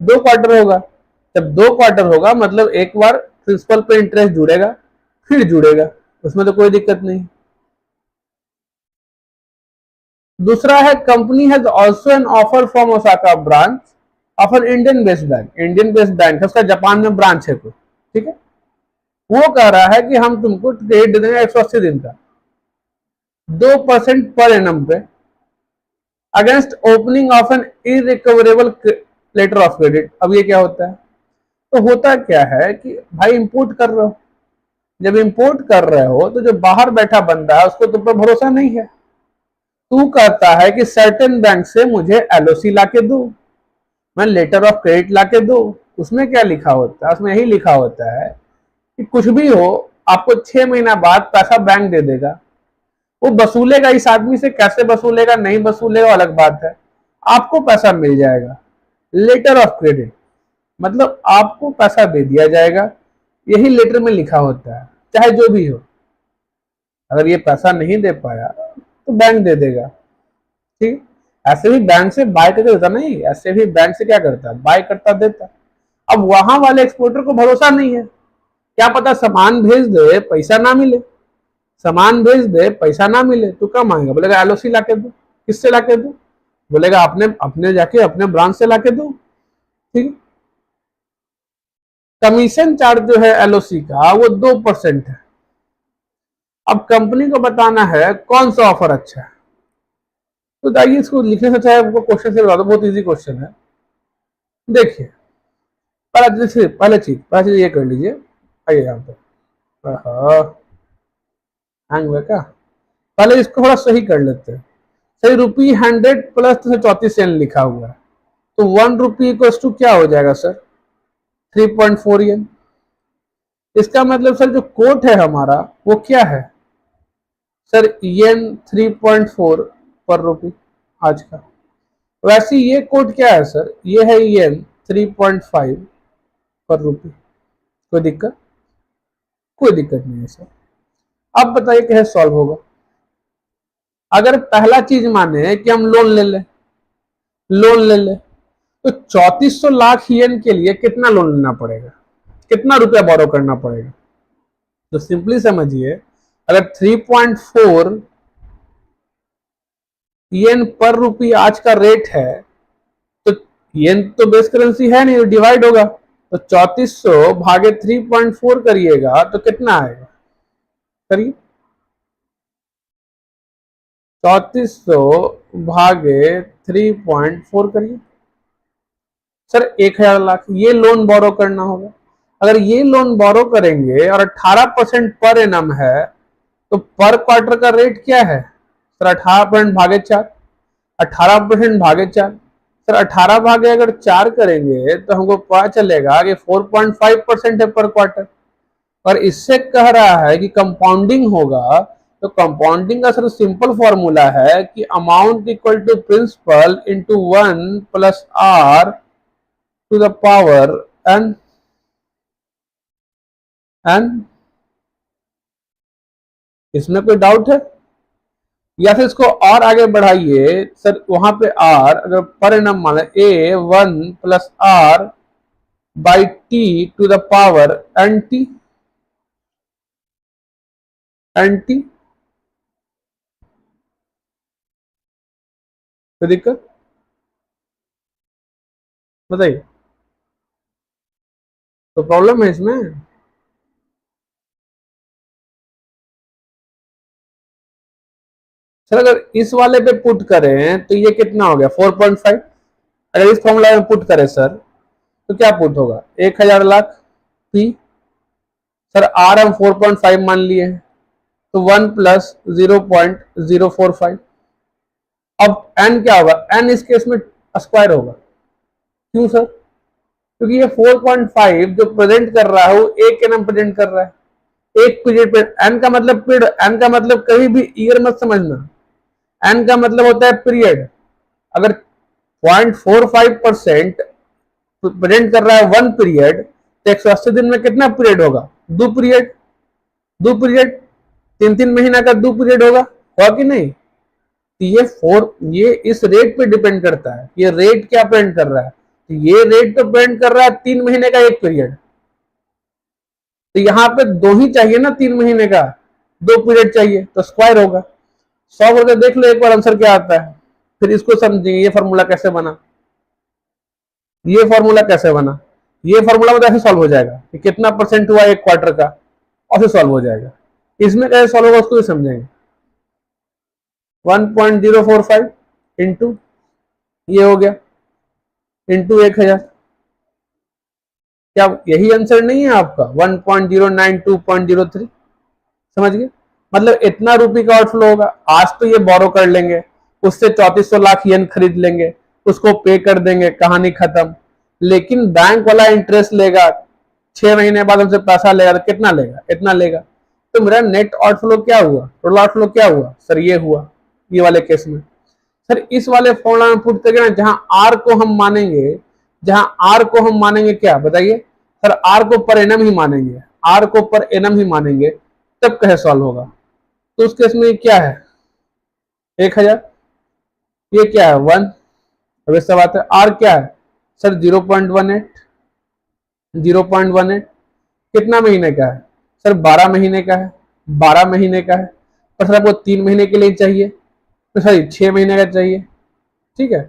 2 क्वार्टर होगा, जब 2 क्वार्टर होगा मतलब एक बार प्रिंसिपल पे इंटरेस्ट जुड़ेगा, फिर जुड़ेगा, उसमें तो कोई दिक्कत नहीं। दूसरा है company has also an offer from Osaka branch of an Indian based bank, Indian based bank है उसका, जापान में ब्रांच है कोई, ठीक है। वो कह रहा है कि हम तुमको क्रेडिट दे देंगे 180 दिन का 2% per annum pay against opening of an irrecoverable letter of credit. अब ये क्या होता है, तो होता क्या है कि भाई इंपोर्ट कर रहे हो, जब इंपोर्ट कर रहे हो तो जो बाहर बैठा बंदा है उसको तुम पर भरोसा नहीं है, तू कहता है कि सर्टेन बैंक से मुझे एलओसी लाके दो, मैं लेटर ऑफ क्रेडिट लाके दो। उसमें क्या लिखा होता है, उसमें यही लिखा होता है कि कुछ भी हो आपको 6 महीना बाद पैसा बैंक दे देगा। वो वसूलेगा इस आदमी से, कैसे वसूलेगा नहीं वसूलेगा अलग बात है, आपको पैसा मिल जाएगा। लेटर ऑफ क्रेडिट मतलब आपको पैसा दे दिया जाएगा, यही लेटर में लिखा होता है, चाहे जो भी हो। अगर ये पैसा नहीं दे पाया तो बैंक दे देगा, ठीक। ऐसे भी बैंक से बाय करके देता नहीं, ऐसे भी बैंक से क्या करता, बाय करता देता। अब वहां वाले एक्सपोर्टर को भरोसा नहीं है, क्या पता सामान भेज दे पैसा ना मिले, सामान भेज दे पैसा ना मिले तो कब आएगा, बोलेगा एलओसी लाके दो, किससे लाके दो, बोलेगा आपने अपने जाके अपने ब्रांच से लाके दो, ठीक है। कमीशन चार्ज जो है एलओसी का वो 2% है। अब कंपनी को बताना है कौन सा ऑफर अच्छा है। तो आइए इसको लिखने से चाहे आपको क्वेश्चन से बता दो, बहुत इजी क्वेश्चन है। देखिए पहले चीज ये कर लीजिए। आइए यहाँ पे हैंग हुआ क्या, पहले इसको थोड़ा सही कर लेते हैं। सही, ₹100 प्लस 34 लिखा हुआ है, तो 1 रुपी इक्वल टू क्या हो जाएगा सर, 3.4 येन। इसका मतलब सर जो कोट है हमारा वो क्या है सर, येन 3.4 पर रुपी आज का। वैसे ये कोट क्या है सर, ये है येन 3.5 पर रुपी। कोई दिक्कत, कोई दिक्कत नहीं है सर। अब बताइए कैसे सॉल्व होगा। अगर पहला चीज माने कि हम लोन ले ले, तो 3400 लाख येन के लिए कितना लोन लेना पड़ेगा, कितना रुपया बोरो करना पड़ेगा। तो सिंपली समझिए, अगर 3.4 येन पर रुपी आज का रेट है, तो येन तो बेस करेंसी है नहीं, डिवाइड होगा। तो 3400 भागे 3.4 करिएगा तो कितना आएगा, करिए 3400 भागे 3.4 करिए सर, 1000 लाख ये लोन बोरो करना होगा। अगर ये लोन बोरो करेंगे और 18% पर एनम है, तो पर क्वार्टर का रेट क्या है सर, 18% भागे 4, 18% भागे 4 सर, 18 भागे अगर 4 करेंगे तो हमको पता चलेगा कि 4.5% है पर क्वार्टर। और इससे कह रहा है कि कंपाउंडिंग होगा, तो कंपाउंडिंग का सर सिंपल फॉर्मूला है कि amount equal to principal into 1 plus R to the power N. इसमें कोई डाउट है, या फिर इसको और आगे बढ़ाइए सर, वहां पे आर अगर पर एनम माने A1 plus R by T to the power N T, कोई दिक्कत बताइए, तो प्रॉब्लम है इसमें। सर अगर इस वाले पे पुट करें तो ये कितना हो गया 4.5। अगर इस फॉर्मूला में पुट करें सर तो क्या पुट होगा, 1000 लाख पी। सर आर हम 4.5 मान लिए हैं, तो 1 प्लस 0.045। अब एन क्या होगा, एन इस केस में स्क्वायर होगा। क्यों सर, क्योंकि ये 4.5 जो प्रेजेंट कर रहा है वो एक एनम प्रेजेंट कर रहा है एक पीरियड पे। एन का मतलब पीरियड, एन का मतलब कहीं भी ईयर मत समझना, एन का मतलब होता है पीरियड। अगर 0.45% प्रेजेंट कर रहा है 1 पीरियड, तो 180 दिन में कितना पीरियड होगा, 2 पीरियड। 2 पीरियड 3 महीना का 2 पीरियड होगा कि नहीं। तो ये इस रेट पे डिपेंड करता है, ये रेट क्या प्रेजेंट कर रहा है, तो ये रेट तो प्रेजेंट कर रहा है 3 महीने का एक पीरियड। तो यहाँ पे 2 ही चाहिए ना, 3 महीने का 2 पीरियड चाहिए, तो स्क्वायर होगा। 100 करके देख लो एक बार आंसर क्या आता है, फिर इसको समझेंगे ये फॉर्मूला कैसे बना, ये फॉर्मूला कैसे बना। ये फॉर्मूला में तो ऐसे सॉल्व हो जाएगा कि कितना परसेंट हुआ एक क्वार्टर का, ऐसे सॉल्व हो जाएगा। इसमें कैसे सॉल्व होगा उसको भी समझेंगे। 1.045 इंटू ये हो गया इंटू 1000, क्या यही आंसर नहीं है आपका 1.092.03, समझ गए। मतलब इतना रुपये का आउटफ्लो होगा। आज तो ये बोरो कर लेंगे, उससे 3400 लाख येन खरीद लेंगे, उसको पे कर देंगे, कहानी खत्म। लेकिन बैंक वाला इंटरेस्ट लेगा, 6 महीने बाद हमसे पैसा लेगा, तो कितना लेगा, इतना लेगा। तो मेरा नेट आउटफ्लो क्या हुआ, टोटल आउटफ्लो क्या हुआ सर, ये हुआ ये वाले केस में। सर इस वाले फॉर्मूला में पुट करके ना, जहां आर को हम मानेंगे, जहां आर को हम मानेंगे क्या बताइए सर, आर को पर एनम ही मानेंगे, आर को पर एनम ही मानेंगे, तब कैसे सॉल्व होगा। तो उस केस में क्या है 1000, ये क्या है 1। अब ऐसा बात है, आर क्या है सर 0.18, 0.18 कितना महीने का है सर, 12 महीने का है, 12 महीने का है। पर सर आपको 3 महीने के लिए चाहिए, तो सर 6 महीने का चाहिए, ठीक है,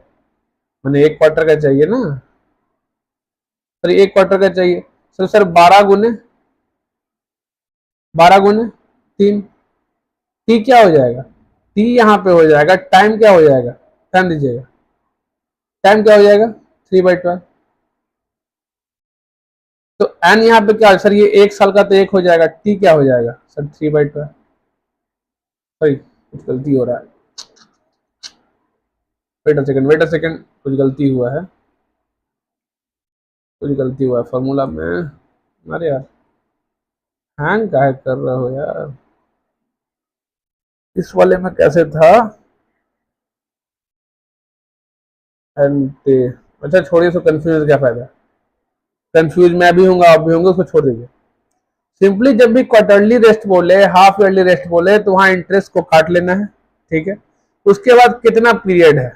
मैंने एक क्वार्टर का चाहिए ना सर, एक क्वार्टर का चाहिए सर 12 गुने 3, टी क्या हो जाएगा, टी यहाँ पे हो जाएगा, टाइम क्या हो जाएगा, ध्यान दीजिएगा, टाइम क्या हो जाएगा 3/12। तो एन यहाँ पे क्या सर, ये 1 साल का तो 1 हो जाएगा, टी क्या हो जाएगा सर 3/12। सॉरी कुछ गलती हो रहा है, वेट अ सेकेंड, कुछ गलती हुआ है, कुछ गलती हुआ है फॉर्मूला में। अरे यार हैंग काहे कर रहा हो यार, इस वाले में कैसे था, एंड अच्छा छोड़िए, इसको कंफ्यूज क्या फायदा, कंफ्यूज मैं भी हूँ आप भी होंगे, उसको छोड़ दीजिए। सिंपली जब भी क्वार्टरली रेस्ट बोले, हाफ ईयरली रेस्ट बोले, तो वहां इंटरेस्ट को काट लेना है, ठीक है। उसके बाद कितना पीरियड है,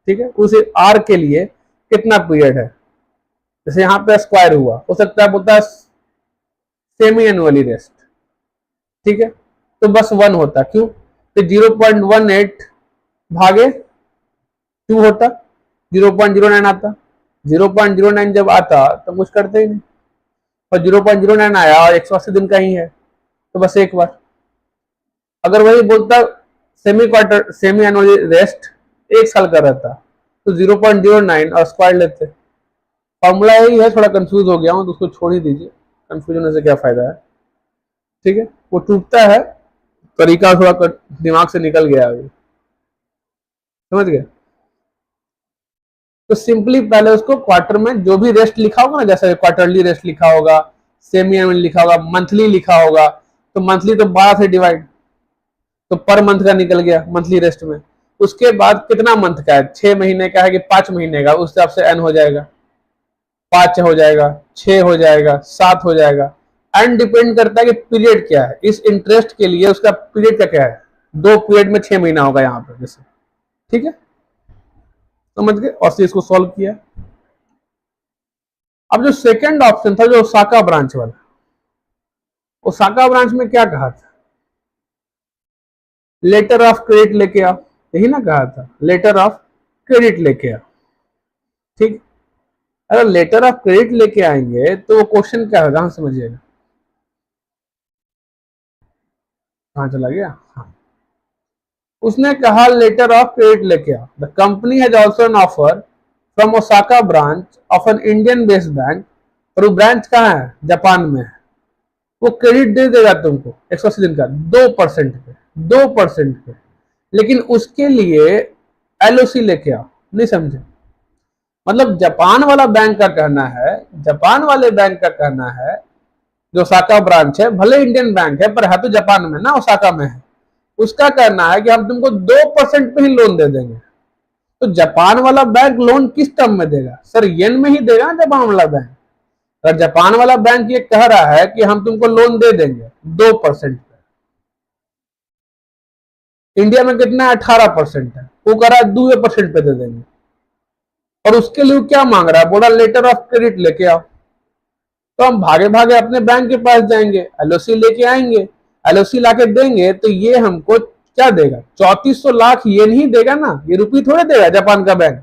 ठीक है, उस आर के लिए कितना पीरियड है, जैसे यहाँ पे स्क्वायर हुआ, हो सकता है बोलता है सेमी एनुअली रेस्ट, ठीक है, तो बस 1 होता, क्यों, तो 0.18 भागे 2 होता, 0.09 आता, 0.09 जब आता तो कुछ करते ही नहीं, और 0.09 आया और 180 दिन का ही है, तो बस एक बार। अगर वही बोलता सेमी एनुअल रेस्ट 1 साल का रहता, तो 0.09 और स्क्वायर लेते। फॉर्मूला यही है, थोड़ा कंफ्यूज हो गया हूँ तो उसको छोड़ ही दीजिए, कंफ्यूजन होने से क्या फायदा है, ठीक है, वो टूटता है, तरीका थोड़ा दिमाग से निकल गया अभी, समझ गए। तो सिंपली पहले उसको क्वार्टर में जो भी रेस्ट लिखा होगा ना, जैसे क्वार्टरली रेस्ट लिखा होगा, सेमी एनुअल लिखा होगा, मंथली लिखा होगा, तो मंथली तो 12 से डिवाइड, तो पर मंथ का निकल गया मंथली रेस्ट में। उसके बाद कितना मंथ का है, 6 महीने का है कि 5 महीने का, उस हिसाब से एन हो जाएगा, 5 हो जाएगा, 6 हो जाएगा, 7 हो जाएगा। एंड डिपेंड करता है कि पीरियड क्या है, इस इंटरेस्ट के लिए उसका पीरियड का क्या है, 2 पीरियड में 6 महीना होगा यहाँ पे जैसे, ठीक है, समझ गए, और से इसको सॉल्व किया। अब जो सेकंड ऑप्शन था, जो ओसाका ब्रांच वाला, ओसाका ब्रांच में क्या कहा था, लेटर ऑफ क्रेडिट लेके आओ, यही ना कहा था, लेटर ऑफ क्रेडिट लेके आओ, ठीक। अगर लेटर ऑफ क्रेडिट लेके आएंगे तो वो क्वेश्चन क्या होगा, हम समझिएगा, कहां चला गया, हाँ, उसने कहा लेटर ऑफ क्रेडिट लेके आओ, the company has also an offer from Osaka branch of an Indian based bank, और वो ब्रांच कहाँ है, जापान में है, वो क्रेडिट दे देगा तुमको 180 दिन का 2% पे, 2% पे, लेकिन उसके लिए एलओसी लेके आओ, नहीं समझे, मतलब जापान वाला बैंक का कहना है, जापान वाले बैंक का कहना है, जो ओसाका ब्रांच है, भले इंडियन बैंक है पर है तो जापान में ना, ओसाका में है, उसका कहना है कि हम तुमको 2% पे ही लोन दे देंगे। तो जापान वाला बैंक लोन किस टर्म में देगा सर, येन में ही देगा ना जापान वाला बैंक। अगर जापान वाला बैंक ये कह रहा है कि हम तुमको लोन दे देंगे 2% पे, इंडिया में कितना 18% है, वो कह रहा है 2% पे दे देंगे, और उसके लिए क्या मांग रहा है, बोला लेटर ऑफ क्रेडिट लेके आओ। तो हम भागे भागे अपने बैंक के पास जाएंगे, एलओसी लेके आएंगे, एलओसी लाके देंगे, तो ये हमको क्या देगा, 3400 लाख येन ही देगा ना, ये रुपये थोड़े देगा जापान का बैंक,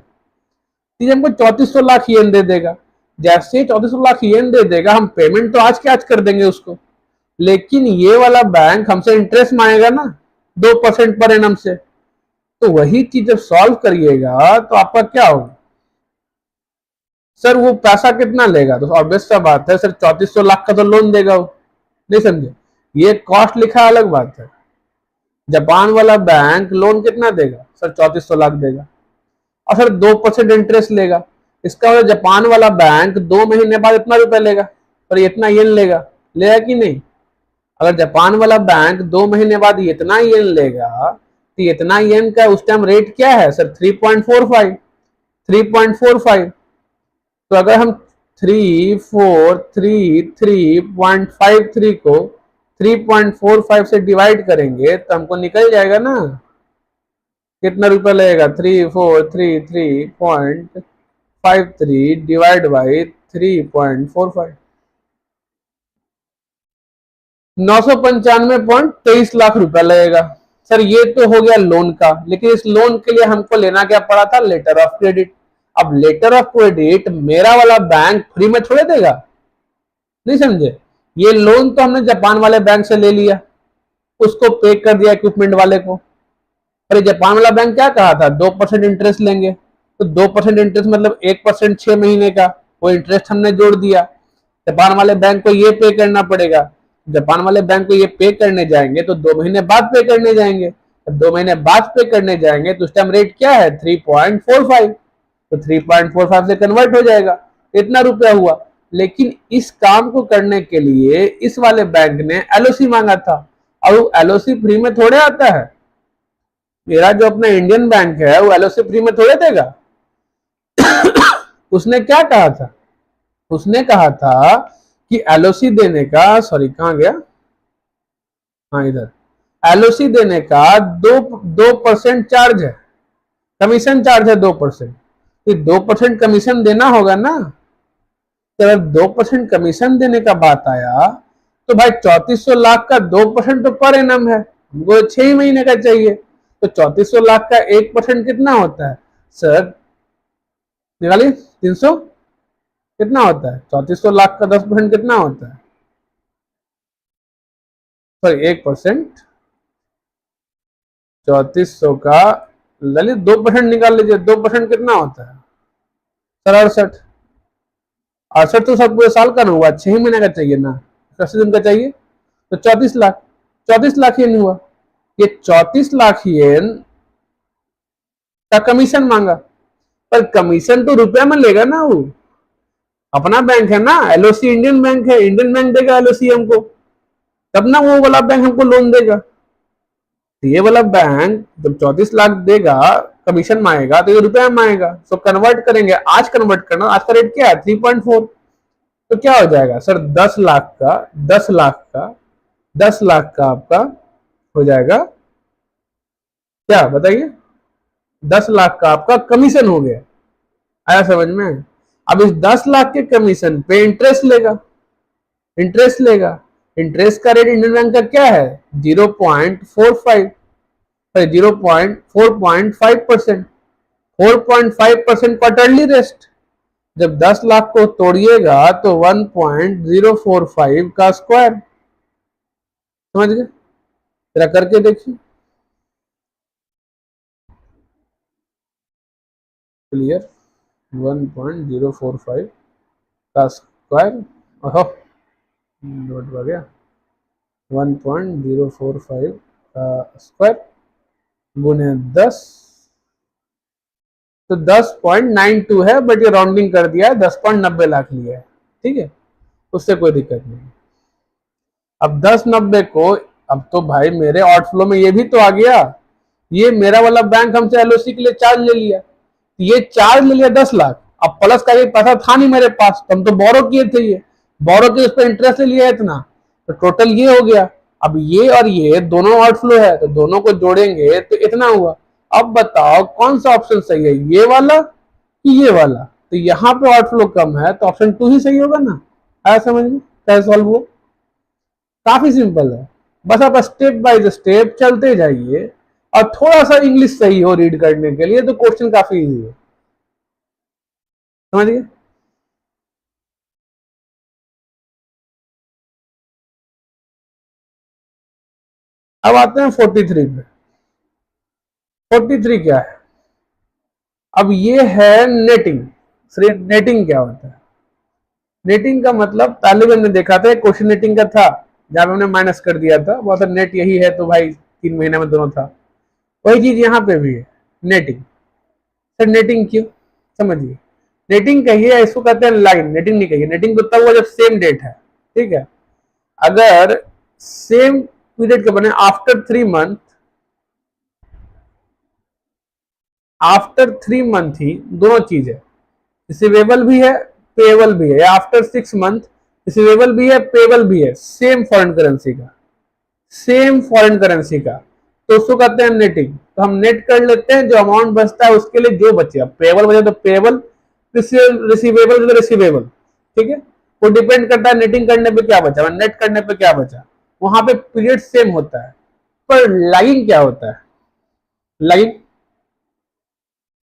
ये हमको 3400 लाख येन दे देगा। जैसे 3400 लाख येन दे देगा, हम पेमेंट तो आज के आज कर देंगे उसको, लेकिन ये वाला बैंक हमसे इंटरेस्ट मांगेगा ना 2% पर एनम से। तो वही चीज जब सॉल्व करिएगा तो आपका क्या होगा, सर वो पैसा कितना लेगा, तो ऑब्वियस सा बात है सर 3400 लाख का तो लोन देगा वो, नहीं समझे, ये कॉस्ट लिखा अलग बात है। जापान वाला बैंक लोन कितना देगा सर, 3400 लाख देगा, और सर 2% इंटरेस्ट लेगा, इसका मतलब जापान वाला बैंक 2 महीने बाद इतना रुपया लेगा, पर इतना येन लेगा कि नहीं। अगर जापान वाला बैंक 2 महीने बाद इतना येन लेगा, तो इतना येन का उस टाइम रेट क्या है सर, 3.45। तो अगर हम 3,433.53 को 3.45 से डिवाइड करेंगे तो हमको निकल जाएगा ना, कितना रुपया लगेगा, 3,433.53 डिवाइड बाई 3.45, 995.23 लाख रुपया लगेगा, सर ये तो हो गया लोन का, लेकिन इस लोन के लिए हमको लेना क्या पड़ा था, लेटर ऑफ क्रेडिट। अब लेटर ऑफ क्रेडिट मेरा वाला बैंक फ्री में थोड़े देगा, नहीं समझे। ये लोन तो हमने जापान वाले बैंक से ले लिया, उसको पे कर दिया इक्विपमेंट वाले को। पर जापान वाला बैंक क्या कहा था, 2% इंटरेस्ट लेंगे, तो 2% इंटरेस्ट मतलब 1% 6 महीने का, वो इंटरेस्ट हमने जोड़ दिया। जापान वाले बैंक को ये पे करना पड़ेगा, जापान वाले बैंक को ये पे करने जाएंगे तो 2 महीने बाद पे करने जाएंगे, 2 महीने बाद पे करने जाएंगे तो उस टाइम रेट क्या है 3.45, तो 3.45 से कन्वर्ट हो जाएगा, इतना रुपया हुआ। लेकिन इस काम को करने के लिए इस वाले बैंक ने एलओसी मांगा था, और एलओसी फ्री में थोड़े आता है। मेरा जो अपना इंडियन बैंक है वो एलओसी फ्री में थोड़े देगा। उसने क्या कहा था, उसने कहा था कि एलओसी देने का, सॉरी कहां गया, हाँ इधर, एलओसी देने का 2% चार्ज है, कमीशन चार्ज है 2%। 2% कमीशन देना होगा ना, तो अगर 2% कमीशन देने का बात आया तो भाई 3400 लाख का 2% तो पर एनम है, हमको 6 महीने का चाहिए, तो 3400 लाख का 1% कितना होता है सर, निकालिए 300 कितना होता है, 3400 लाख का 10% कितना होता है, सॉरी 1%, 3400 का ललित 2% निकाल लीजिए, 2% कितना होता है सर 68, 68 तो सब पूरे साल का ना हुआ, 6 महीने का चाहिए ना, 80 दिन का चाहिए, तो 34 लाख, 34 लाख येन हुआ। ये 34 लाख येन का कमीशन मांगा, पर कमीशन तो रुपया में लेगा ना, वो अपना बैंक है ना, एलओसी इंडियन बैंक है, इंडियन बैंक देगा एलओसी हमको, तब ना वो वाला बैंक हमको लोन देगा। तो ये वाला बैंक जब 34 लाख देगा कमीशन मांगेगा तो ये रुपया में आएगा, सो कन्वर्ट करेंगे, आज कन्वर्ट करना, आज का रेट क्या है 3.4, तो क्या हो जाएगा सर 10 लाख का 10 लाख का 10 लाख का आपका हो जाएगा क्या बताइए, 10 लाख का आपका कमीशन हो गया, आया समझ में। अब इस 10 लाख के कमीशन पे इंटरेस्ट लेगा, इंटरेस्ट लेगा, इंटरेस्ट का रेट इंडियन बैंक का क्या है 0.45, 0.4.5%, 4.5% क्वार्टरली रेस्ट, जब 10 लाख को तोड़िएगा तो 1.045 का स्क्वायर, समझ गए, जरा करके देखिए, क्लियर, 1.045 का स्क्वायर, ओहो नोट हो गया, 1.045 का स्क्वायर गुने 10, तो 10.92 है, बट ये राउंडिंग कर दिया है, 10.90 लाख लिया है, ठीक है, उससे कोई दिक्कत नहीं। अब 10.90 को, अब तो भाई मेरे आउटफ्लो में ये भी तो आ गया, ये मेरा वाला बैंक हमसे एलओसी के लिए चार्ज ले लिया, ये चार्ज ले लिया 10 लाख, अब प्लस का ये पैसा था नहीं मेरे पास, तो हम तो बोरो किए थे, ये बोरो के उस पर इंटरेस्ट ले लिया इतना, तो टोटल ये हो गया। अब ये और ये दोनों आउटफ्लो है, तो दोनों को जोड़ेंगे तो इतना हुआ। अब बताओ कौन सा ऑप्शन सही है, ये वाला कि ये वाला, तो यहाँ पे आउटफ्लो कम है तो ऑप्शन 2 ही सही होगा ना, आया समझ में कैसे सॉल्व हुआ, काफी सिंपल है, बस आप स्टेप बाय स्टेप चलते जाइए, और थोड़ा सा इंग्लिश सही हो रीड करने के लिए तो क्वेश्चन काफी इजी है, समझिए। अब आते हैं 43 पे, 43 क्या है, अब ये है नेटिंग। नेटिंग क्या होता है, नेटिंग का मतलब पहले भी हमने देखा था, क्वेश्चन नेटिंग का था जहां हमने माइनस कर दिया था, वो था नेट यही है, तो भाई 3 महीने में दोनों था, वही चीज यहाँ पे भी है नेटिंग। सर नेटिंग क्यों, समझिए, नेटिंग कहिए, इसको कहते हैं लाइन, नेटिंग नहीं कहिए, नेटिंग तो तब हुआ जब सेम डेट है, ठीक है, अगर सेम पीरियड के बने आफ्टर 3 मंथ, आफ्टर 3 मंथ ही दोनों चीज है, रिसीवेबल भी है पेएबल भी है, या आफ्टर 6 मंथ रिसीवेबल भी है पेएबल भी है, सेम फॉरेन करेंसी का, सेम फॉरेन करेंसी का, तो उसको कहते हैं नेटिंग। तो हम नेट कर लेते हैं, जो अमाउंट बचता है उसके लिए जो बचे, पेएबल बचे तो पेएबल, रिसीवेबल तो रिसीवेबल, ठीक है, वो डिपेंड करता है नेटिंग करने पे क्या बचा, नेट करने पे क्या बचा, वहां पे पीरियड सेम होता है, पर लैगिंग क्या होता है? लैगिंग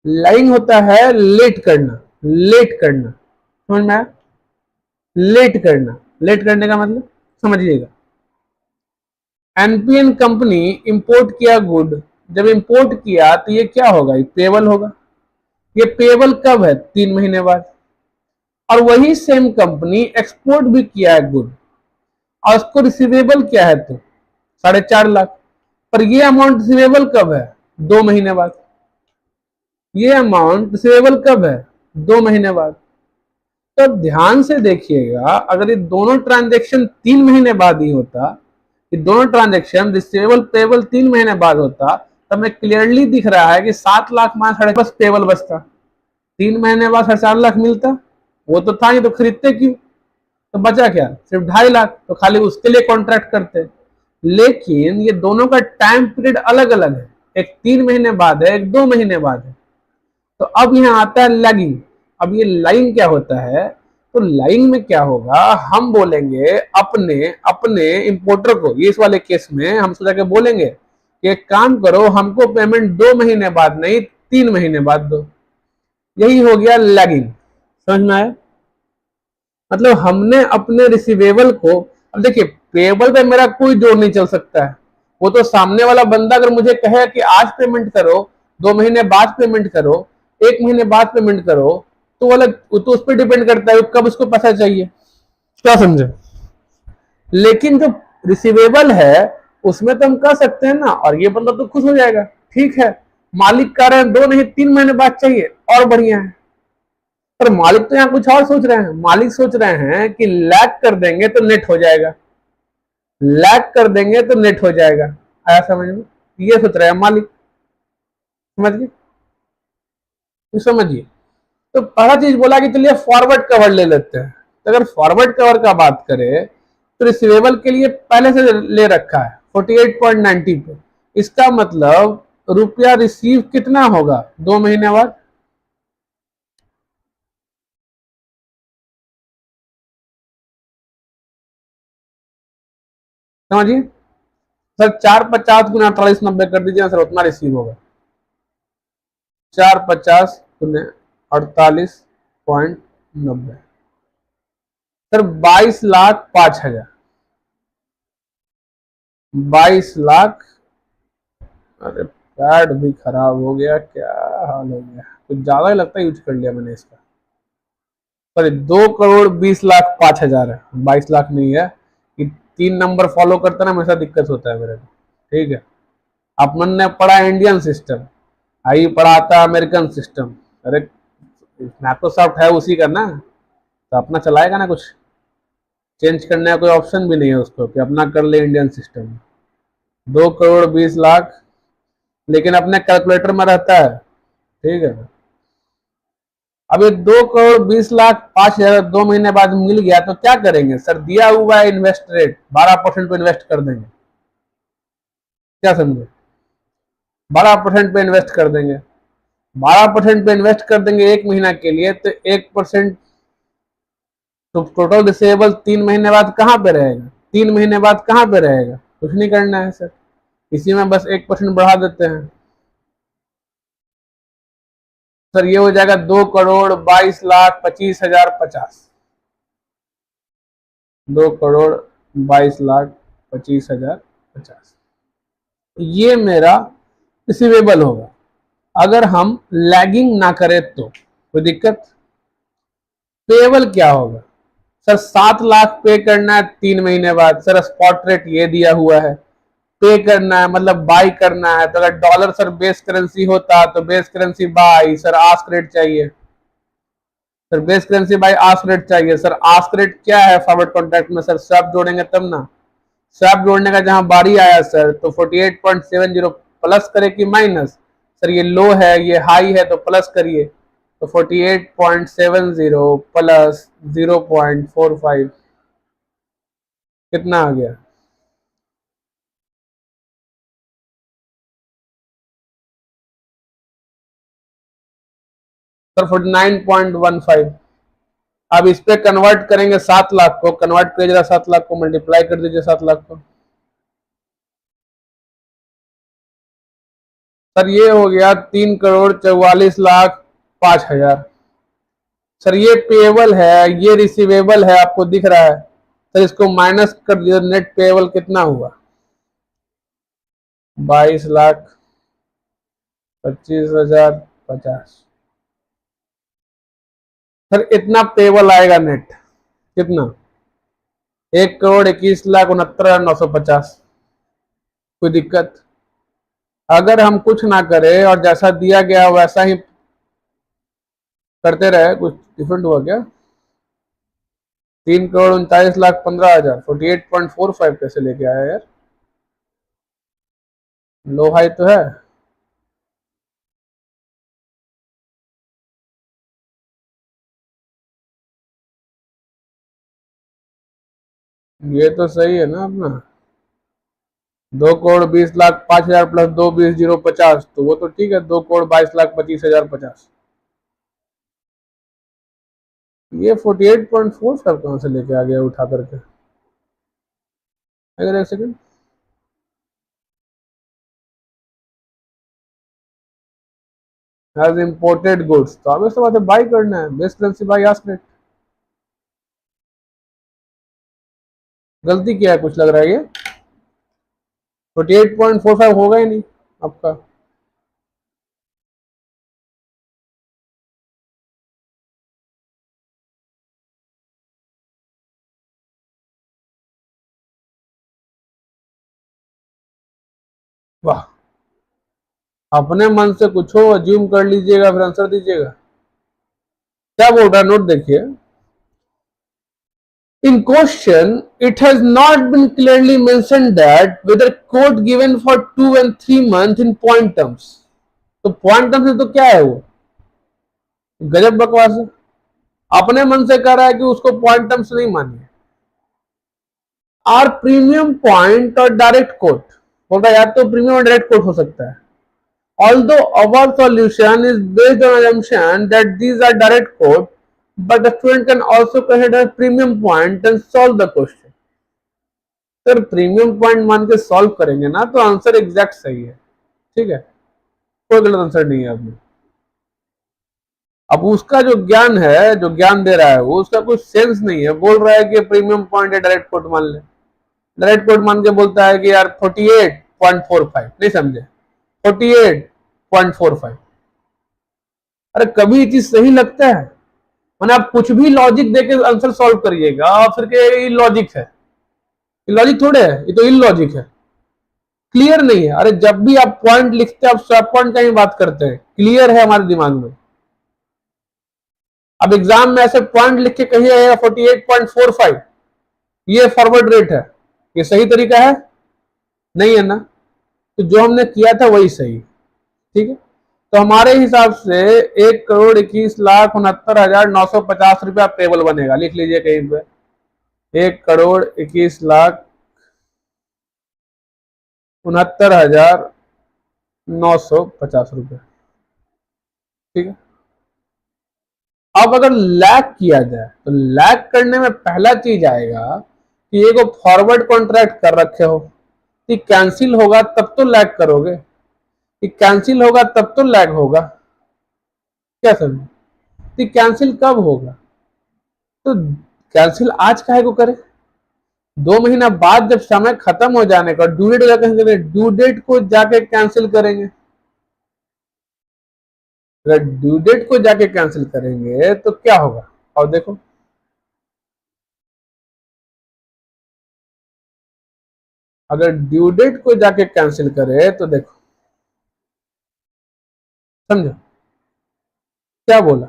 लैगिंग होता है लेट करना। लेट करना, समझ में आया? लेट करना, लेट करने का मतलब समझिएगा। एनपीएन कंपनी इंपोर्ट किया गुड, जब इंपोर्ट किया तो ये क्या होगा? ये पेबल होगा। ये पेबल कब है? 3 महीने बाद। और वही सेम कंपनी एक्सपोर्ट भी किया है गुड, और उसको रिसीवेबल क्या है? तो 4.5 लाख। पर ये अमाउंट रिसीवेबल कब है? 2 महीने बाद। ये अमाउंट रिसीवेबल कब है? 2 महीने बाद। तो ध्यान से देखिएगा, अगर ये दोनों ट्रांजेक्शन 3 महीने बाद ही होता, ये दोनों ट्रांजेक्शन रिसीवेबल पेबल 3 महीने बाद होता, तब हमें क्लियरली दिख रहा है कि 7 लाख मां 4.5 पेबल बचता। 3 महीने बाद 4.5 लाख मिलता, वो तो था ही, तो खरीदते क्यों? तो बचा क्या? सिर्फ 2.5 लाख, तो खाली उसके लिए कॉन्ट्रैक्ट करते। लेकिन ये दोनों का टाइम पीरियड अलग अलग है, एक 3 महीने बाद है, एक 2 महीने बाद है। तो अब यहाँ आता है लैगिंग। अब ये लैगिंग क्या होता है? तो लैगिंग में क्या होगा, हम बोलेंगे अपने अपने इंपोर्टर को, ये इस वाले केस में हम सोचा के बोलेंगे कि एक काम करो, हमको पेमेंट 2 महीने बाद नहीं 3 महीने बाद दो। यही हो गया लैगिंग। समझ में आया? मतलब हमने अपने रिसीवेबल को, अब देखिए पेबल पे मेरा कोई जोर नहीं चल सकता है। वो तो सामने वाला बंदा अगर मुझे कहे कि आज पेमेंट करो, 2 महीने बाद पेमेंट करो, 1 महीने बाद पेमेंट करो, तो वाला तो उस पर डिपेंड करता है कब उसको पैसा चाहिए। क्या समझे? लेकिन जो रिसीवेबल है उसमें तो हम कह सकते हैं ना, और ये बंदा तो खुश हो जाएगा, ठीक है मालिक कह रहे हैं 2 नहीं 3 महीने बाद चाहिए, और बढ़िया है। पर मालिक तो यहाँ कुछ और सोच रहे हैं। मालिक सोच रहे हैं कि लैग कर देंगे तो नेट हो जाएगा, लैग कर देंगे तो नेट हो जाएगा। आया समझ में? ये सोच रहे हैं मालिक। समझ गए? तो समझिए, तो पहला चीज बोला कि चलिए फॉरवर्ड कवर ले लेते हैं। तो अगर फॉरवर्ड कवर का बात करें तो रिसीवेबल के लिए पहले से ले रखा है 48.90 पे। इसका मतलब रुपया रिसीव कितना होगा 2 महीने बाद? समझिए सर, 450 × 48 90 कर दीजिए सर, उतना रिसीव होगा। 450 × 48.90 सर 22,05,000। 22 लाख। अरे पैड भी खराब हो गया, क्या हाल हो गया, कुछ ज्यादा ही लगता है यूज कर लिया मैंने इसका। सॉरी, 2,20,05,000 है, 22 लाख नहीं है। कि 3 नंबर फॉलो करता ना, हमेशा दिक्कत होता है मेरे को। ठीक है, अपन ने पढ़ा इंडियन सिस्टम, आई पढ़ाता अमेरिकन सिस्टम। अरे माइक्रोसॉफ्ट है उसी का ना, तो अपना चलाएगा ना, कुछ चेंज करने का कोई ऑप्शन भी नहीं है उसको कि अपना कर ले इंडियन सिस्टम। 2,20,00,000 लेकिन अपने कैलकुलेटर में रहता है। ठीक है, अब ये 2,20,05,000 2 महीने बाद मिल गया तो क्या करेंगे सर? दिया हुआ है इन्वेस्ट रेट 12% पे इन्वेस्ट कर देंगे। क्या समझे? 12% पे इन्वेस्ट कर देंगे। 12% पे इन्वेस्ट कर देंगे 1 महीना के लिए, तो 1%, तो टोटल रिसीवेबल 3 महीने बाद कहाँ पे रहेगा? 3 महीने बाद कहाँ पे रहेगा? कुछ नहीं करना है सर, इसी में बस 1% बढ़ा देते हैं। सर ये हो जाएगा 2,22,25,050। 2,22,25,050 ये मेरा रिसीवेबल होगा। अगर हम लैगिंग ना करें तो कोई दिक्कत? पेबल क्या होगा? सर 7 लाख पे करना है 3 महीने बाद। सर स्पॉट रेट ये दिया हुआ है, पे करना है मतलब बाई करना है। तो अगर डॉलर सर बेस करेंसी होता तो base currency buy, sir ask rate चाहिए। Sir base currency buy ask rate चाहिए। सर आस्क रेट क्या है फॉरवर्ड कॉन्ट्रैक्ट में? सर स्वैप जोड़ेंगे तब ना। स्वैप जोड़ने का जहां बारी आया सर, तो 48.70 प्लस करे कि माइनस? सर ये लो है, ये हाई है, तो प्लस करिए। तो 48.70 प्लस 0.45 कितना आ गया? सर 49.15। अब इस पे कन्वर्ट करेंगे 7 लाख को, कन्वर्ट करिए जरा 7 लाख को, मल्टीप्लाई कर दीजिए 7 लाख को। सर ये हो गया 3,44,05,000। सर ये पेएबल है, ये रिसीवेबल है, आपको दिख रहा है। सर इसको माइनस कर दिया, नेट पेएबल कितना हुआ? 22,25,050। सर इतना पेएबल आएगा नेट, कितना? 1,21,69,950। कोई दिक्कत? अगर हम कुछ ना करें और जैसा दिया गया वैसा ही करते रहे, कुछ डिफरेंट हुआ क्या? 3,39,15,000 48.45 कैसे लेके आया यार? लो हाई तो है। ये तो सही है ना अपना। 2,20,05,000 प्लस 2,20,050, तो वो तो ठीक है। 2,22,25,050। ये 48.45 कहाँ से लेके आ गया उठा करके? अगर एक सेकंड, हैज इंपोर्टेड गुड्स, तो अब इस बात बाई करना है। Best currency buy ask rate. गलती क्या है, कुछ लग रहा है ये 48.45 होगा ही नहीं आपका। वाह, अपने मन से कुछ हो अज्यूम कर लीजिएगा, फिर आंसर दीजिएगा। क्या बोल रहा है नोट देखिए। In question, it has not been clearly mentioned that whether quote given for 2 and 3 months in point terms. तो पॉइंट टर्म्स तो क्या है वो? गजब बकवास है। अपने मन से कह रहा है कि उसको पॉइंट टर्म्स नहीं मानिए। आर प्रीमियम पॉइंट और डायरेक्ट कोट, बोल रहा है या तो प्रीमियम और डायरेक्ट कोट हो सकता है। Although our solution is based on assumption that these are direct quote, but the student can also consider premium point and solve the question. Sir premium point मान के सॉल्व करेंगे ना तो answer exact सही है, ठीक है, कोई गलत आंसर नहीं है आपने। अब उसका जो ज्ञान है, जो ज्ञान दे रहा है वो, उसका कुछ सेंस नहीं है। बोल रहा है कि प्रीमियम पॉइंट है, डायरेक्ट कोट मान ले। डायरेक्ट कोट मान के बोलता है कि यार 48.45, नहीं समझे, 48.45। अरे कभी ये चीज सही लगता है? मैंने आप कुछ भी लॉजिक देके आंसर सॉल्व करिएगा और फिर के लॉजिक है, लॉजिक थोड़े है, ये तो इलॉजिक है, क्लियर नहीं है। अरे जब भी आप पॉइंट लिखते हैं आप सब पॉइंट का ही बात करते हैं, क्लियर है हमारे दिमाग में। अब एग्जाम में ऐसे पॉइंट लिख के कहिए 48.45 ये फॉरवर्ड रेट है, ये सही तरीका है? नहीं है ना। तो जो हमने किया था वही सही, ठीक है। तो हमारे हिसाब से 1,21,69,950 रुपया पेबल बनेगा। लिख लीजिए कहीं पे, 1,21,69,950 रुपये, ठीक है। अब अगर लैग किया जाए तो लैग करने में पहला चीज आएगा कि ये को फॉरवर्ड कॉन्ट्रैक्ट कर रखे हो, कि कैंसिल होगा तब तो लैग करोगे, कि कैंसिल होगा तब तो लैग होगा। क्या समझे? कि कैंसिल कब होगा? तो कैंसिल आज काहे को करे? 2 महीना बाद जब समय खत्म हो जाने का, ड्यू डेट जाके ड्यू डेट को जाके कैंसिल करेंगे। अगर ड्यू डेट को जाके कैंसिल करेंगे तो क्या होगा? और देखो, अगर ड्यू डेट को जाके कैंसिल करे तो देखो, समझो क्या बोला।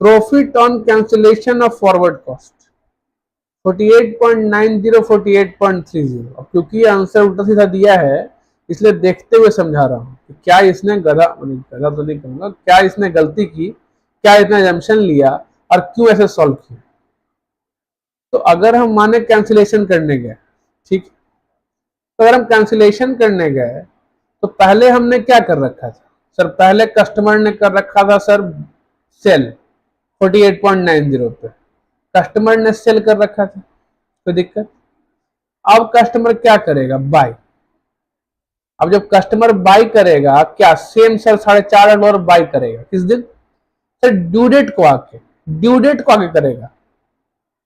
Profit on cancellation of forward cost 48.90 48.30। अब क्योंकि आंसर उल्टा सीधा दिया है इसलिए देखते हुए समझा रहा हूं कि क्या इसने गधा तो नहीं कहूंगा, क्या इसने गलती की, क्या इसने एजम्पशन लिया और क्यों ऐसे सॉल्व किया। तो अगर हम माने कैंसिलेशन करने गए, ठीक, तो अगर हम कैंसिलेशन करने गए तो पहले हमने क्या कर रखा था? सर पहले कस्टमर ने कर रखा था सर सेल 48.90 पे, कस्टमर ने सेल कर रखा था, कोई दिक्कत? अब कस्टमर क्या करेगा? बाय। अब जब कस्टमर बाई करेगा क्या सेम सर $4.5 बाई करेगा किस दिन सर ड्यू डेट को आके करेगा,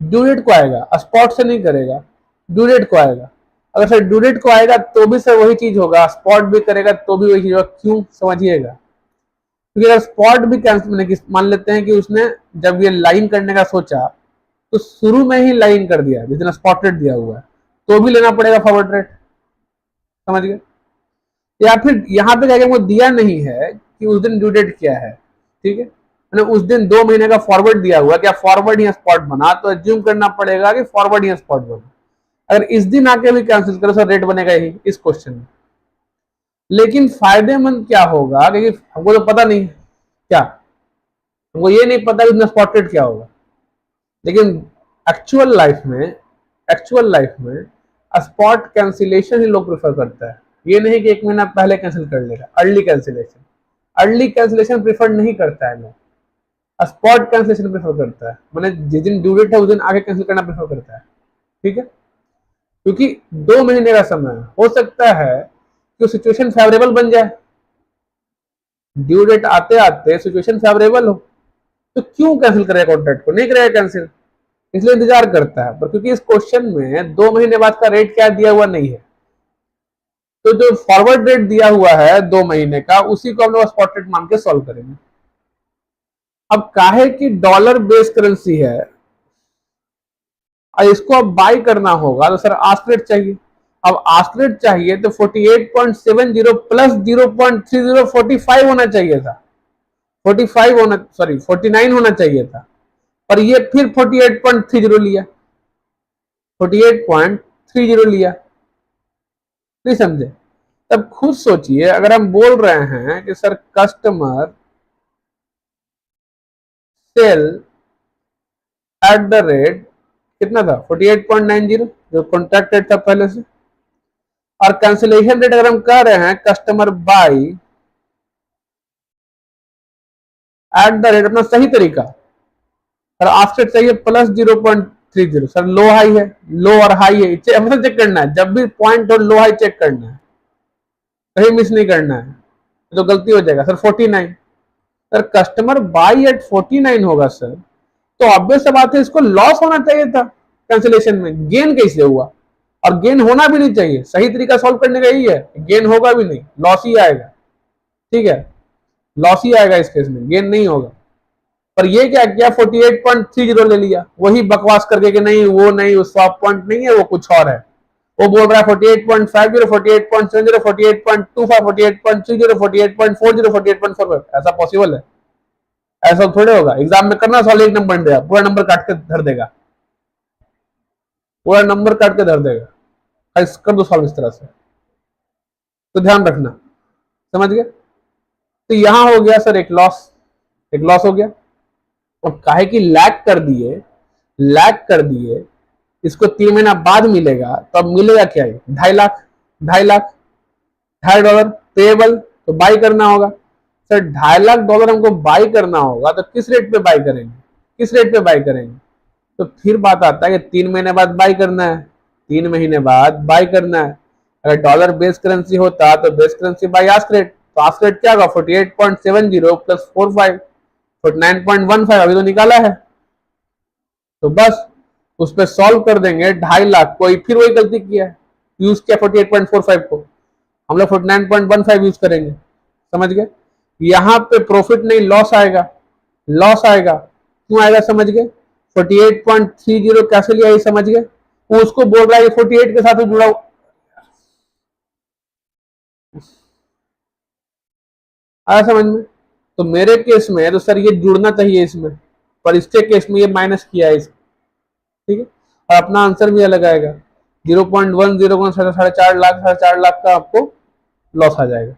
ड्यू डेट को आएगा, स्पॉट से नहीं करेगा, ड्यू डेट को आएगा। अगर सर ड्यू डेट को आएगा तो भी सर वही चीज होगा, स्पॉट भी करेगा तो भी वही चीज होगा। क्यों समझिएगा, क्योंकि अगर स्पॉट भी कैंसिल मान लेते हैं कि उसने जब ये लाइन करने का सोचा तो शुरू में ही लाइन कर दिया जितना स्पॉट रेट दिया हुआ है, तो भी लेना पड़ेगा फॉरवर्ड रेट, समझ गए। या फिर यहाँ पे क्या वो दिया नहीं है कि उस दिन ड्यू डेट क्या है, ठीक है, मैंने उस दिन 2 महीने का फॉरवर्ड दिया हुआ, क्या फॉरवर्ड या स्पॉट बना, तो एज्यूम करना पड़ेगा कि फॉरवर्ड या स्पॉट बना। अगर इस दिन आके भी कैंसिल करो सर रेट बनेगा ही इस क्वेश्चन में। लेकिन फायदेमंद क्या होगा, क्योंकि हमको तो पता नहीं क्या, हमको ये नहीं पता कि स्पॉट रेट क्या होगा। लेकिन एक्चुअल लाइफ में स्पॉट कैंसिलेशन ही लोग प्रेफर करता है, ये नहीं कि 1 महीना पहले कैंसिल कर लेगा। अर्ली कैंसिलेशन प्रेफर नहीं करता है लोग, स्पॉट कैंसिलेशन प्रेफर करता है, मैंने जिस दिन ड्यू डेट है उस दिन आगे कैंसिल करना प्रेफर करता है, ठीक है। क्योंकि 2 महीने का समय हो सकता है कि सिचुएशन फेवरेबल बन जाए, ड्यू डेट आते आते सिचुएशन फेवरेबल हो, तो क्यों कैंसिल करेगा कॉन्ट्रैक्ट को, नहीं करेगा कैंसिल, इसलिए इंतजार करता है। पर क्योंकि इस क्वेश्चन में 2 महीने बाद का रेट क्या दिया हुआ नहीं है, तो जो फॉरवर्ड रेट दिया हुआ है 2 महीने का उसी को हम लोग स्पॉट रेट मान के सॉल्व करेंगे। अब काहे की डॉलर बेस करेंसी है और इसको अब बाई करना होगा तो सर आस्क रेट चाहिए। अब आस्क रेट चाहिए तो 48.70 प्लस 0.30 45 होना चाहिए था, 49 होना चाहिए था, पर ये फिर 48.30 लिया, 48.30 लिया, नहीं समझे। तब खुद सोचिए, अगर हम बोल रहे हैं कि sir customer sell at the rate कितना था 48.90 जो कॉन्ट्रैक्ट रेट था पहले से, और कैंसिलेशन रेट अगर हम कह रहे हैं customer buy eight the rate, अपना सही तरीका सर ऑफसेट चाहिए प्लस 0.30, सर लो हाई है, लो और हाई है, हमेशा चेक करना है, जब भी पॉइंट और लो हाई चेक करना है, कहीं मिस नहीं करना है, तो गलती हो जाएगा। Sir 49, sir customer buy at 49 होगा सर, तो ऑब्वियस बात है इसको लॉस होना चाहिए था कैंसिलेशन में, गेन कैसे हुआ, और गेन होना भी नहीं चाहिए, सही तरीका सॉल्व करने का यही है, गेन होगा भी नहीं, लॉस ही आएगा, ठीक है, लॉस ही आएगा इस केस में, गेन नहीं होगा। पर ये क्या किया 48.30 ले लिया, वही बकवास करके कि नहीं वो नहीं, वो स्वैप पॉइंट नहीं है, वो कुछ और है, वो बोल रहा है 48.50 48.70 48.25 48.30 48.40 48.45, ऐसा पॉसिबल है? ऐसा थोड़े होगा, एग्जाम में करना सॉल्व, एक नंबर देगा, पूरा नंबर काट के धर देगा, पूरा नंबर काट के धर देगा, कर दो सॉल्व इस तरह से, तो ध्यान रखना, समझ गए। तो यहां हो गया सर एक लॉस हो गया। अब काहे की लैग कर दिए, इसको 3 महीना बाद मिलेगा, तो अब मिलेगा क्या, 2.5 लाख, $2.5 पेएबल, तो बाई करना होगा। सर $2.5 हमको बाई करना होगा, तो किस रेट पे बाई करेंगे, तो फिर बात आता है कि 3 महीने बाद बाई करना है, 3 महीने बाद बाई करना है। अगर डॉलर बेस करेंसी होता तो base currency buy ask rate, तो आस्क रेट क्या होगा 48.70 प्लस 45 49.15 अभी तो निकाला है, तो बस उस पर सॉल्व कर देंगे। 2.5 लाख को फिर वही गलती किया है, यूज किया 48.45 को, हम लोग 49.15 यूज करेंगे, समझ गए। यहाँ पे प्रॉफिट नहीं लॉस आएगा, क्यों आएगा समझ गए, 48.30 कैसे लिया ये समझ गए, वो उसको बोल रहा है 48 के साथ जुड़ा आया समझ में। तो मेरे केस में तो सर ये जुड़ना चाहिए इसमें, पर इसके केस में ये माइनस किया है, ठीक है, और अपना आंसर भी अलग आएगा, 0.10 4.5 लाख का आपको लॉस आ जाएगा,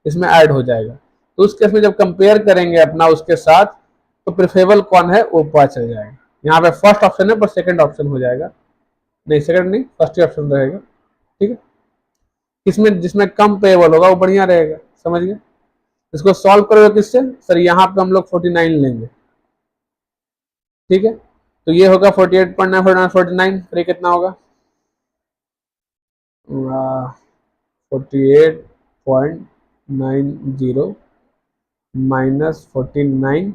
इसमें ऐड हो जाएगा। तो उस केस में जब कंपेयर करेंगे अपना उसके साथ, तो प्रेफरेबल कौन है वो पता चल जाएगा। यहाँ पे फर्स्ट ऑप्शन है पर सेकंड ऑप्शन हो जाएगा, नहीं सेकंड नहीं फर्स्ट ही ऑप्शन रहेगा, ठीक है। इसमें जिसमें कम पेएबल होगा वो बढ़िया रहेगा, समझ गए। इसको सॉल्व करोगे किससे, सर यहाँ पे हम लोग 49 लेंगे, ठीक है, तो ये होगा 48.9 49, फिर कितना होगा 48 0.90 माइनस 49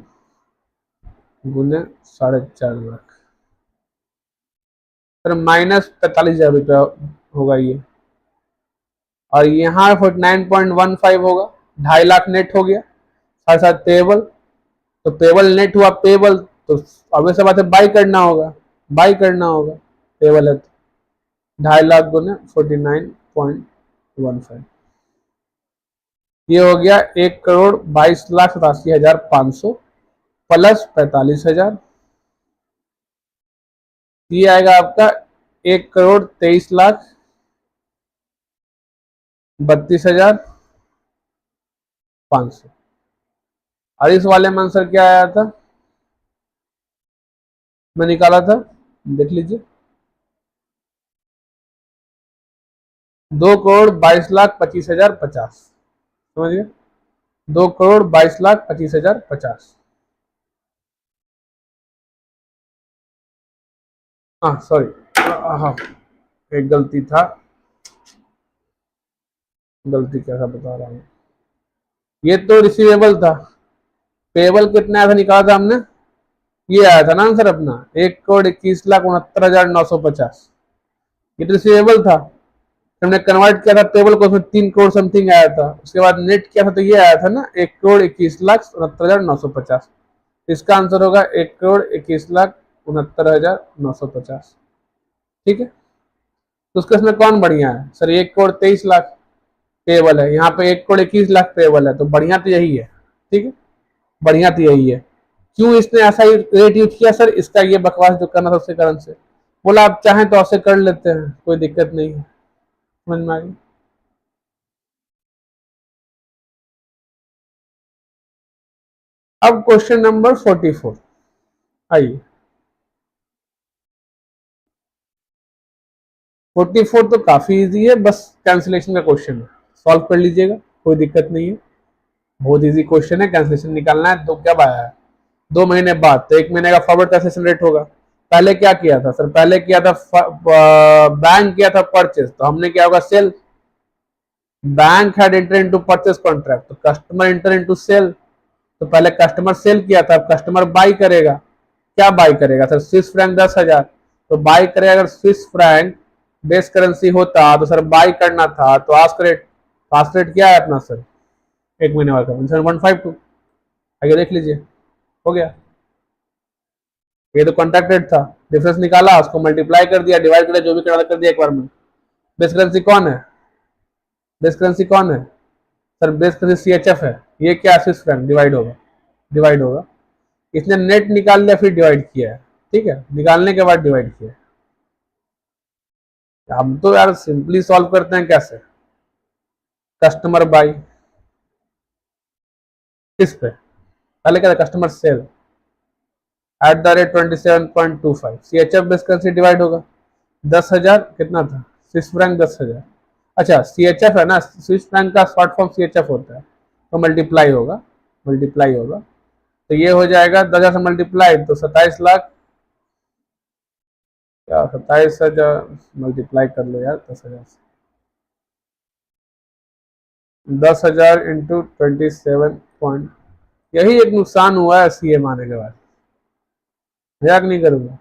गुने 4.5 लाख, सर माइनस 45,000 रुपया होगा ये, और यहाँ 49.15 होगा, 2.5 लाख नेट हो गया, साथ साथ पेबल, तो पेबल नेट हुआ पेबल, तो अब से बात है बाई करना होगा, बाई करना होगा, पेबल है तो 2.5 लाख गुने 49.15, ये हो गया 1,22,87,500 प्लस 45,000, ये आएगा आपका 1,23,32,500। और इस वाले में आंसर क्या आया था, मैं निकाला था, देख लीजिए, 2,22,25,050, समझिए, 2,22,25,050। हाँ सॉरी, हाँ एक गलती था, गलती क्या था बता रहा हूँ, ये तो रिसीवेबल था, पेबल कितना आया था निकाला था हमने, ये आया था ना आंसर अपना 1,21,69,950, ये तो रिसीवेबल था, हमने कन्वर्ट किया था पेबल को, उसमें 3 करोड़ समथिंग आया था, उसके बाद नेट किया था तो ये आया था ना 1,21,69,950, इसका आंसर होगा 1,21,69,950, ठीक है। तो उसके इसमें कौन बढ़िया है सर, 1,23,00,000 पेबल है, यहाँ पे 1,21,00,000 पेबल है, तो बढ़िया तो यही है, ठीक है, बढ़िया तो यही है। क्यों इसने ऐसा रेट यूज किया सर, इसका ये बकवास जो करना था उसके कारण से, बोला आप चाहें तो ऐसे कर लेते हैं, कोई दिक्कत नहीं है, समझ में आ गई। अब क्वेश्चन नंबर 44 आइए, 44 तो काफी इजी है, बस कैंसिलेशन का क्वेश्चन है, सॉल्व कर लीजिएगा, कोई दिक्कत नहीं है, बहुत इजी क्वेश्चन है, कैंसिलेशन निकालना है, तो क्या आया है 2 महीने बाद, तो 1 महीने का फॉरवर्ड कैंसिलेशन रेट होगा, पहले क्या किया था सर, पहले किया था बैंक किया था परचेस, तो हमने क्या होगा sell, bank had enter into purchase contract, तो कस्टमर एंटर इनटू सेल, तो पहले कस्टमर सेल किया था, अब कस्टमर बाई करेगा, क्या बाई करेगा सर, स्विस फ्रैंक 10,000, तो बाई करेगा, अगर स्विस फ्रैंक बेस करेंसी होता तो सर बाई करना था, तो आस्क रेट क्या है अपना सर, 1 महीने बाद का 152, आगे देख लीजिए, हो गया, ये तो कॉन्ट्रैक्ट रेट था, डिफरेंस निकाला, उसको मल्टीप्लाई कर दिया, डिवाइड कर दिया, जो भी कर दिया एक बार में, बेस करेंसी कौन है, बेस करेंसी कौन है सर, बेस करेंसी CHF है, ये क्या स्विस फ्रैंक, डिवाइड होगा, इसने नेट निकाल लिया फिर डिवाइड किया है, ठीक है, निकालने के बाद डिवाइड किया, हम तो यार सिंपली सॉल्व करते हैं कैसे, कस्टमर बाई, किस पे, पहले क्या था customer sell at the rate 27.25, CHF base currency divide होगा, 10,000 कितना था, स्विस फ्रैंक 10,000, अच्छा CHF है ना, स्विस फ्रैंक का शॉर्ट फॉर्म CHF होता है, तो मल्टीप्लाई होगा, तो ये हो जाएगा 10,000 से मल्टीप्लाई, तो 27,00,000, क्या 27,000 मल्टीप्लाई कर लो यार 10,000 से, 10,000 इंटू 27 पॉइंट, यही एक नुकसान हुआ है CM आने के बाद, मजाक नहीं करूंगा,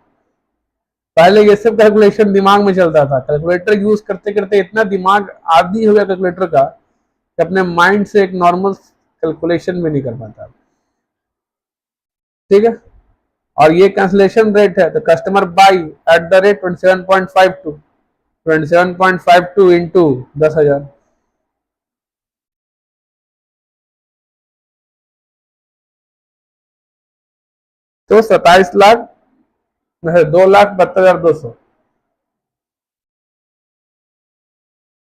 पहले ये सब कैलकुलेशन दिमाग में चलता था, कैलकुलेटर यूज करते करते इतना दिमाग आदी हो गया कैलकुलेटर का कि अपने माइंड से एक नॉर्मल कैलकुलेशन भी नहीं कर पाता, ठीक है। और ये कैंसिलेशन रेट है, तो customer buy eight the rate 27.52 into 10,000, तो 27,00,000 में 2,72,200,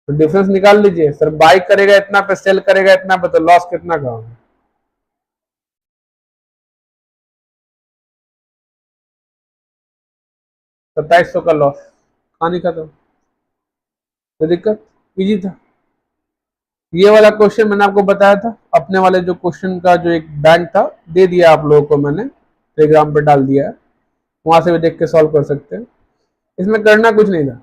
तो डिफरेंस निकाल लीजिए सर, बाई करेगा इतना पे, सेल करेगा इतना पे, तो लॉस कितना का होगा, 2700 का लॉस, कहानी खत्म, तो दिक्कत, इजी था, ये वाला क्वेश्चन मैंने आपको बताया था, अपने वाले जो क्वेश्चन का जो एक बैंक था दे दिया आप लोगों को, मैंने टेलीग्राम पे डाल दिया है, वहां से भी देख के सॉल्व कर सकते हैं, इसमें करना कुछ नहीं था,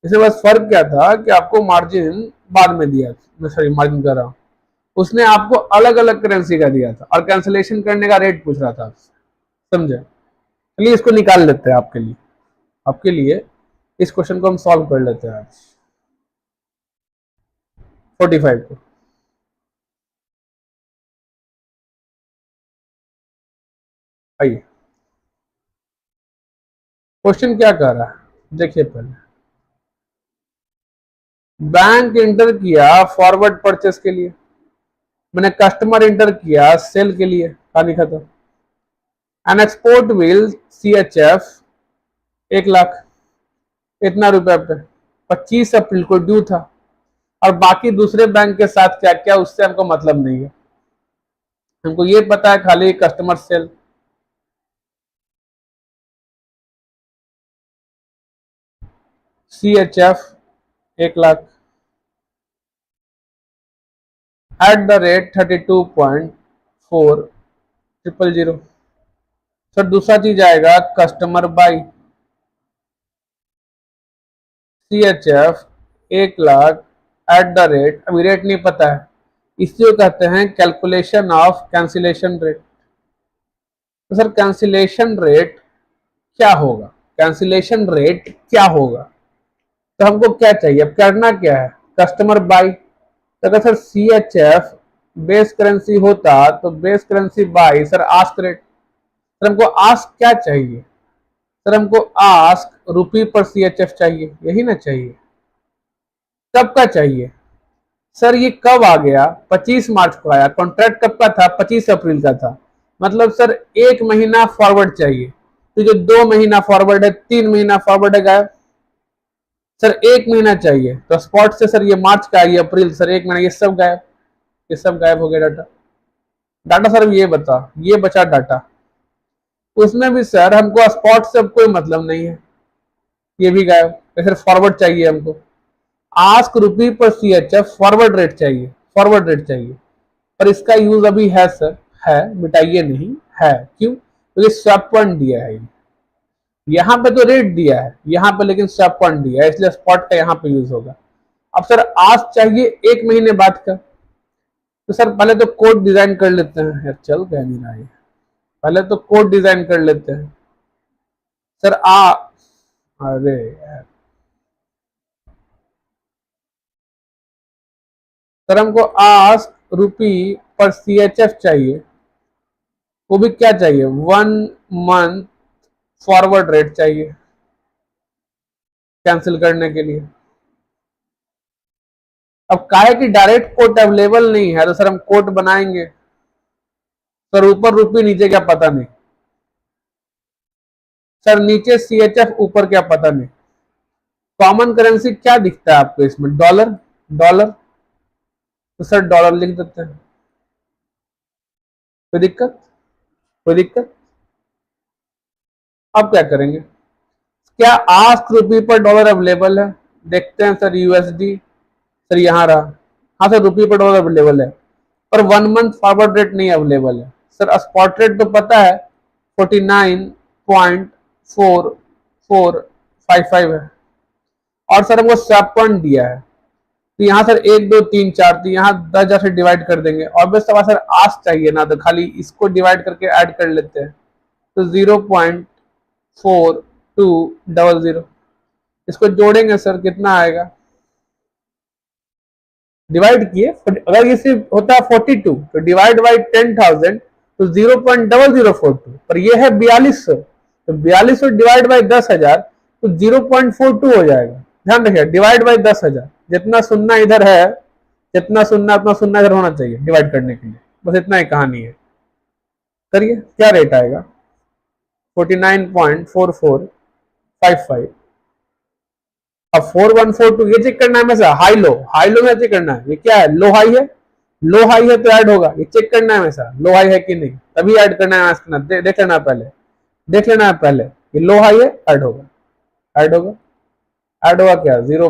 इसमें बस फर्क क्या था कि आपको मार्जिन बाद में दिया, मैं सॉरी मार्जिन कर रहा हूँ, उसने आपको अलग अलग करेंसी का दिया था और कैंसिलेशन करने का रेट पूछ रहा था आपसे, समझे? चलिए इसको निकाल लेते हैं आपके लिए इस क्वेश्चन को हम सॉल्व कर लेते हैं आज 45 को। आइए क्वेश्चन क्या कह रहा है देखिए। पहले बैंक इंटर किया फॉरवर्ड परचेस के लिए, मैंने कस्टमर इंटर किया सेल के लिए, कहानी खत्म। An export bill CHF 1 lakh, इतना रुपए पे 25 अप्रैल को ड्यू था, और बाकी दूसरे बैंक के साथ क्या क्या उससे हमको मतलब नहीं है, हमको ये पता है खाली customer sell. CHF 1 lakh at the rate 32.4000। Sir दूसरा चीज आएगा customer buy CHF 1 lakh at the rate, अभी रेट नहीं पता है, इसलिए कहते हैं कैलकुलेशन ऑफ कैंसिलेशन रेट। तो सर कैंसिलेशन रेट क्या होगा, कैंसिलेशन रेट क्या होगा, तो हमको क्या चाहिए, अब करना क्या है, कस्टमर बाई। तो अगर सर CHF बेस करेंसी होता तो base currency buy sir ask rate. Sir हमको आस्क क्या चाहिए, सर हमको आस्क रुपी पर CHF चाहिए, यही ना चाहिए। कब का चाहिए सर, ये कब आ गया, 25 मार्च को आया, कॉन्ट्रैक्ट कब का था, 25 अप्रैल का था, मतलब सर 1 महीना फॉरवर्ड चाहिए। तो जो 2 महीना फॉरवर्ड है, 3 महीना फॉरवर्ड है गायब, सर 1 महीना चाहिए, तो स्पॉट से सर ये मार्च का, ये अप्रैल, सर 1 महीना, ये सब गायब, ये सब गायब हो गया डाटा। डाटा सर ये बता, ये बचा डाटा, उसमें भी सर हमको स्पॉट से अब कोई मतलब नहीं है, ये भी गायब, फिर फॉरवर्ड चाहिए हमको। आस्क रुपी पर CHF फॉरवर्ड रेट चाहिए, फॉरवर्ड रेट चाहिए, पर इसका यूज अभी है सर, है, मिटाइए नहीं है, क्यों, क्योंकि स्वैप पॉइंट दिया है, यहाँ पे तो रेट दिया है यहाँ पे, लेकिन स्वैप पॉइंट दिया है, इसलिए स्पॉट का यहाँ पे यूज होगा। अब सर आस्क चाहिए 1 महीने बाद का, तो सर पहले तो कोड डिजाइन कर लेते हैं यार, चल कह नहीं रहा है, पहले तो कोड डिजाइन कर लेते हैं सर। अरे यार, सर हमको आस्क रुपी पर CHF चाहिए, वो भी क्या चाहिए, 1 मंथ फॉरवर्ड रेट चाहिए कैंसिल करने के लिए। अब काहे कि डायरेक्ट कोट अवेलेबल नहीं है, तो सर हम कोट बनाएंगे, सर ऊपर रुपी नीचे क्या पता नहीं, सर नीचे CHF ऊपर क्या पता नहीं। कॉमन करेंसी क्या दिखता है आपको इसमें, डॉलर, डॉलर, तो सर डॉलर लिख देते हैं, कोई दिक्कत, कोई दिक्कत। अब क्या करेंगे, क्या आस्क रुपी पर डॉलर अवेलेबल है, देखते हैं सर USD, सर यहाँ रहा, हाँ सर रुपी पर डॉलर अवेलेबल है, पर 1 मंथ फॉरवर्ड रेट नहीं अवेलेबल है। सर स्पॉट रेट तो पता है 49.4455 है, और सर हमको स्वैप पॉइंट दिया है, तो यहाँ सर 1 2 3 4, तो यहाँ 10,000 से डिवाइड कर देंगे, और बस सवाल सर आस्क चाहिए ना, तो खाली इसको डिवाइड करके ऐड कर लेते हैं, तो 0.4200, इसको जोड़ेंगे सर कितना आएगा, डिवाइड किए, अगर ये सिर्फ होता है 42 तो डिवाइड बाई 10,000 तो 0.0042, पर ये है 4200, तो 4200 डिवाइड बाई 10,000 तो 0.42 हो जाएगा। ध्यान रखिए डिवाइड बाई 10,000, जितना सुनना इधर है, जितना सुनना उतना सुनना इधर होना चाहिए डिवाइड करने के लिए, बस इतना ही कहानी है। करिए क्या रेट आएगा, 49.4455। अब 4142 ये चेक करना है हमेशा, हाई लो, हाई लो में चेक करना है, ये क्या है, लो हाई है, लो हाई है तो ऐड होगा, ये चेक करना है हमेशा लो हाई है कि नहीं, तभी ऐड करना है, देख लेना पहले, देख लेना है पहले, ये लो हाई है, ऐड होगा, ऐड होगा, ऐड होगा क्या, 0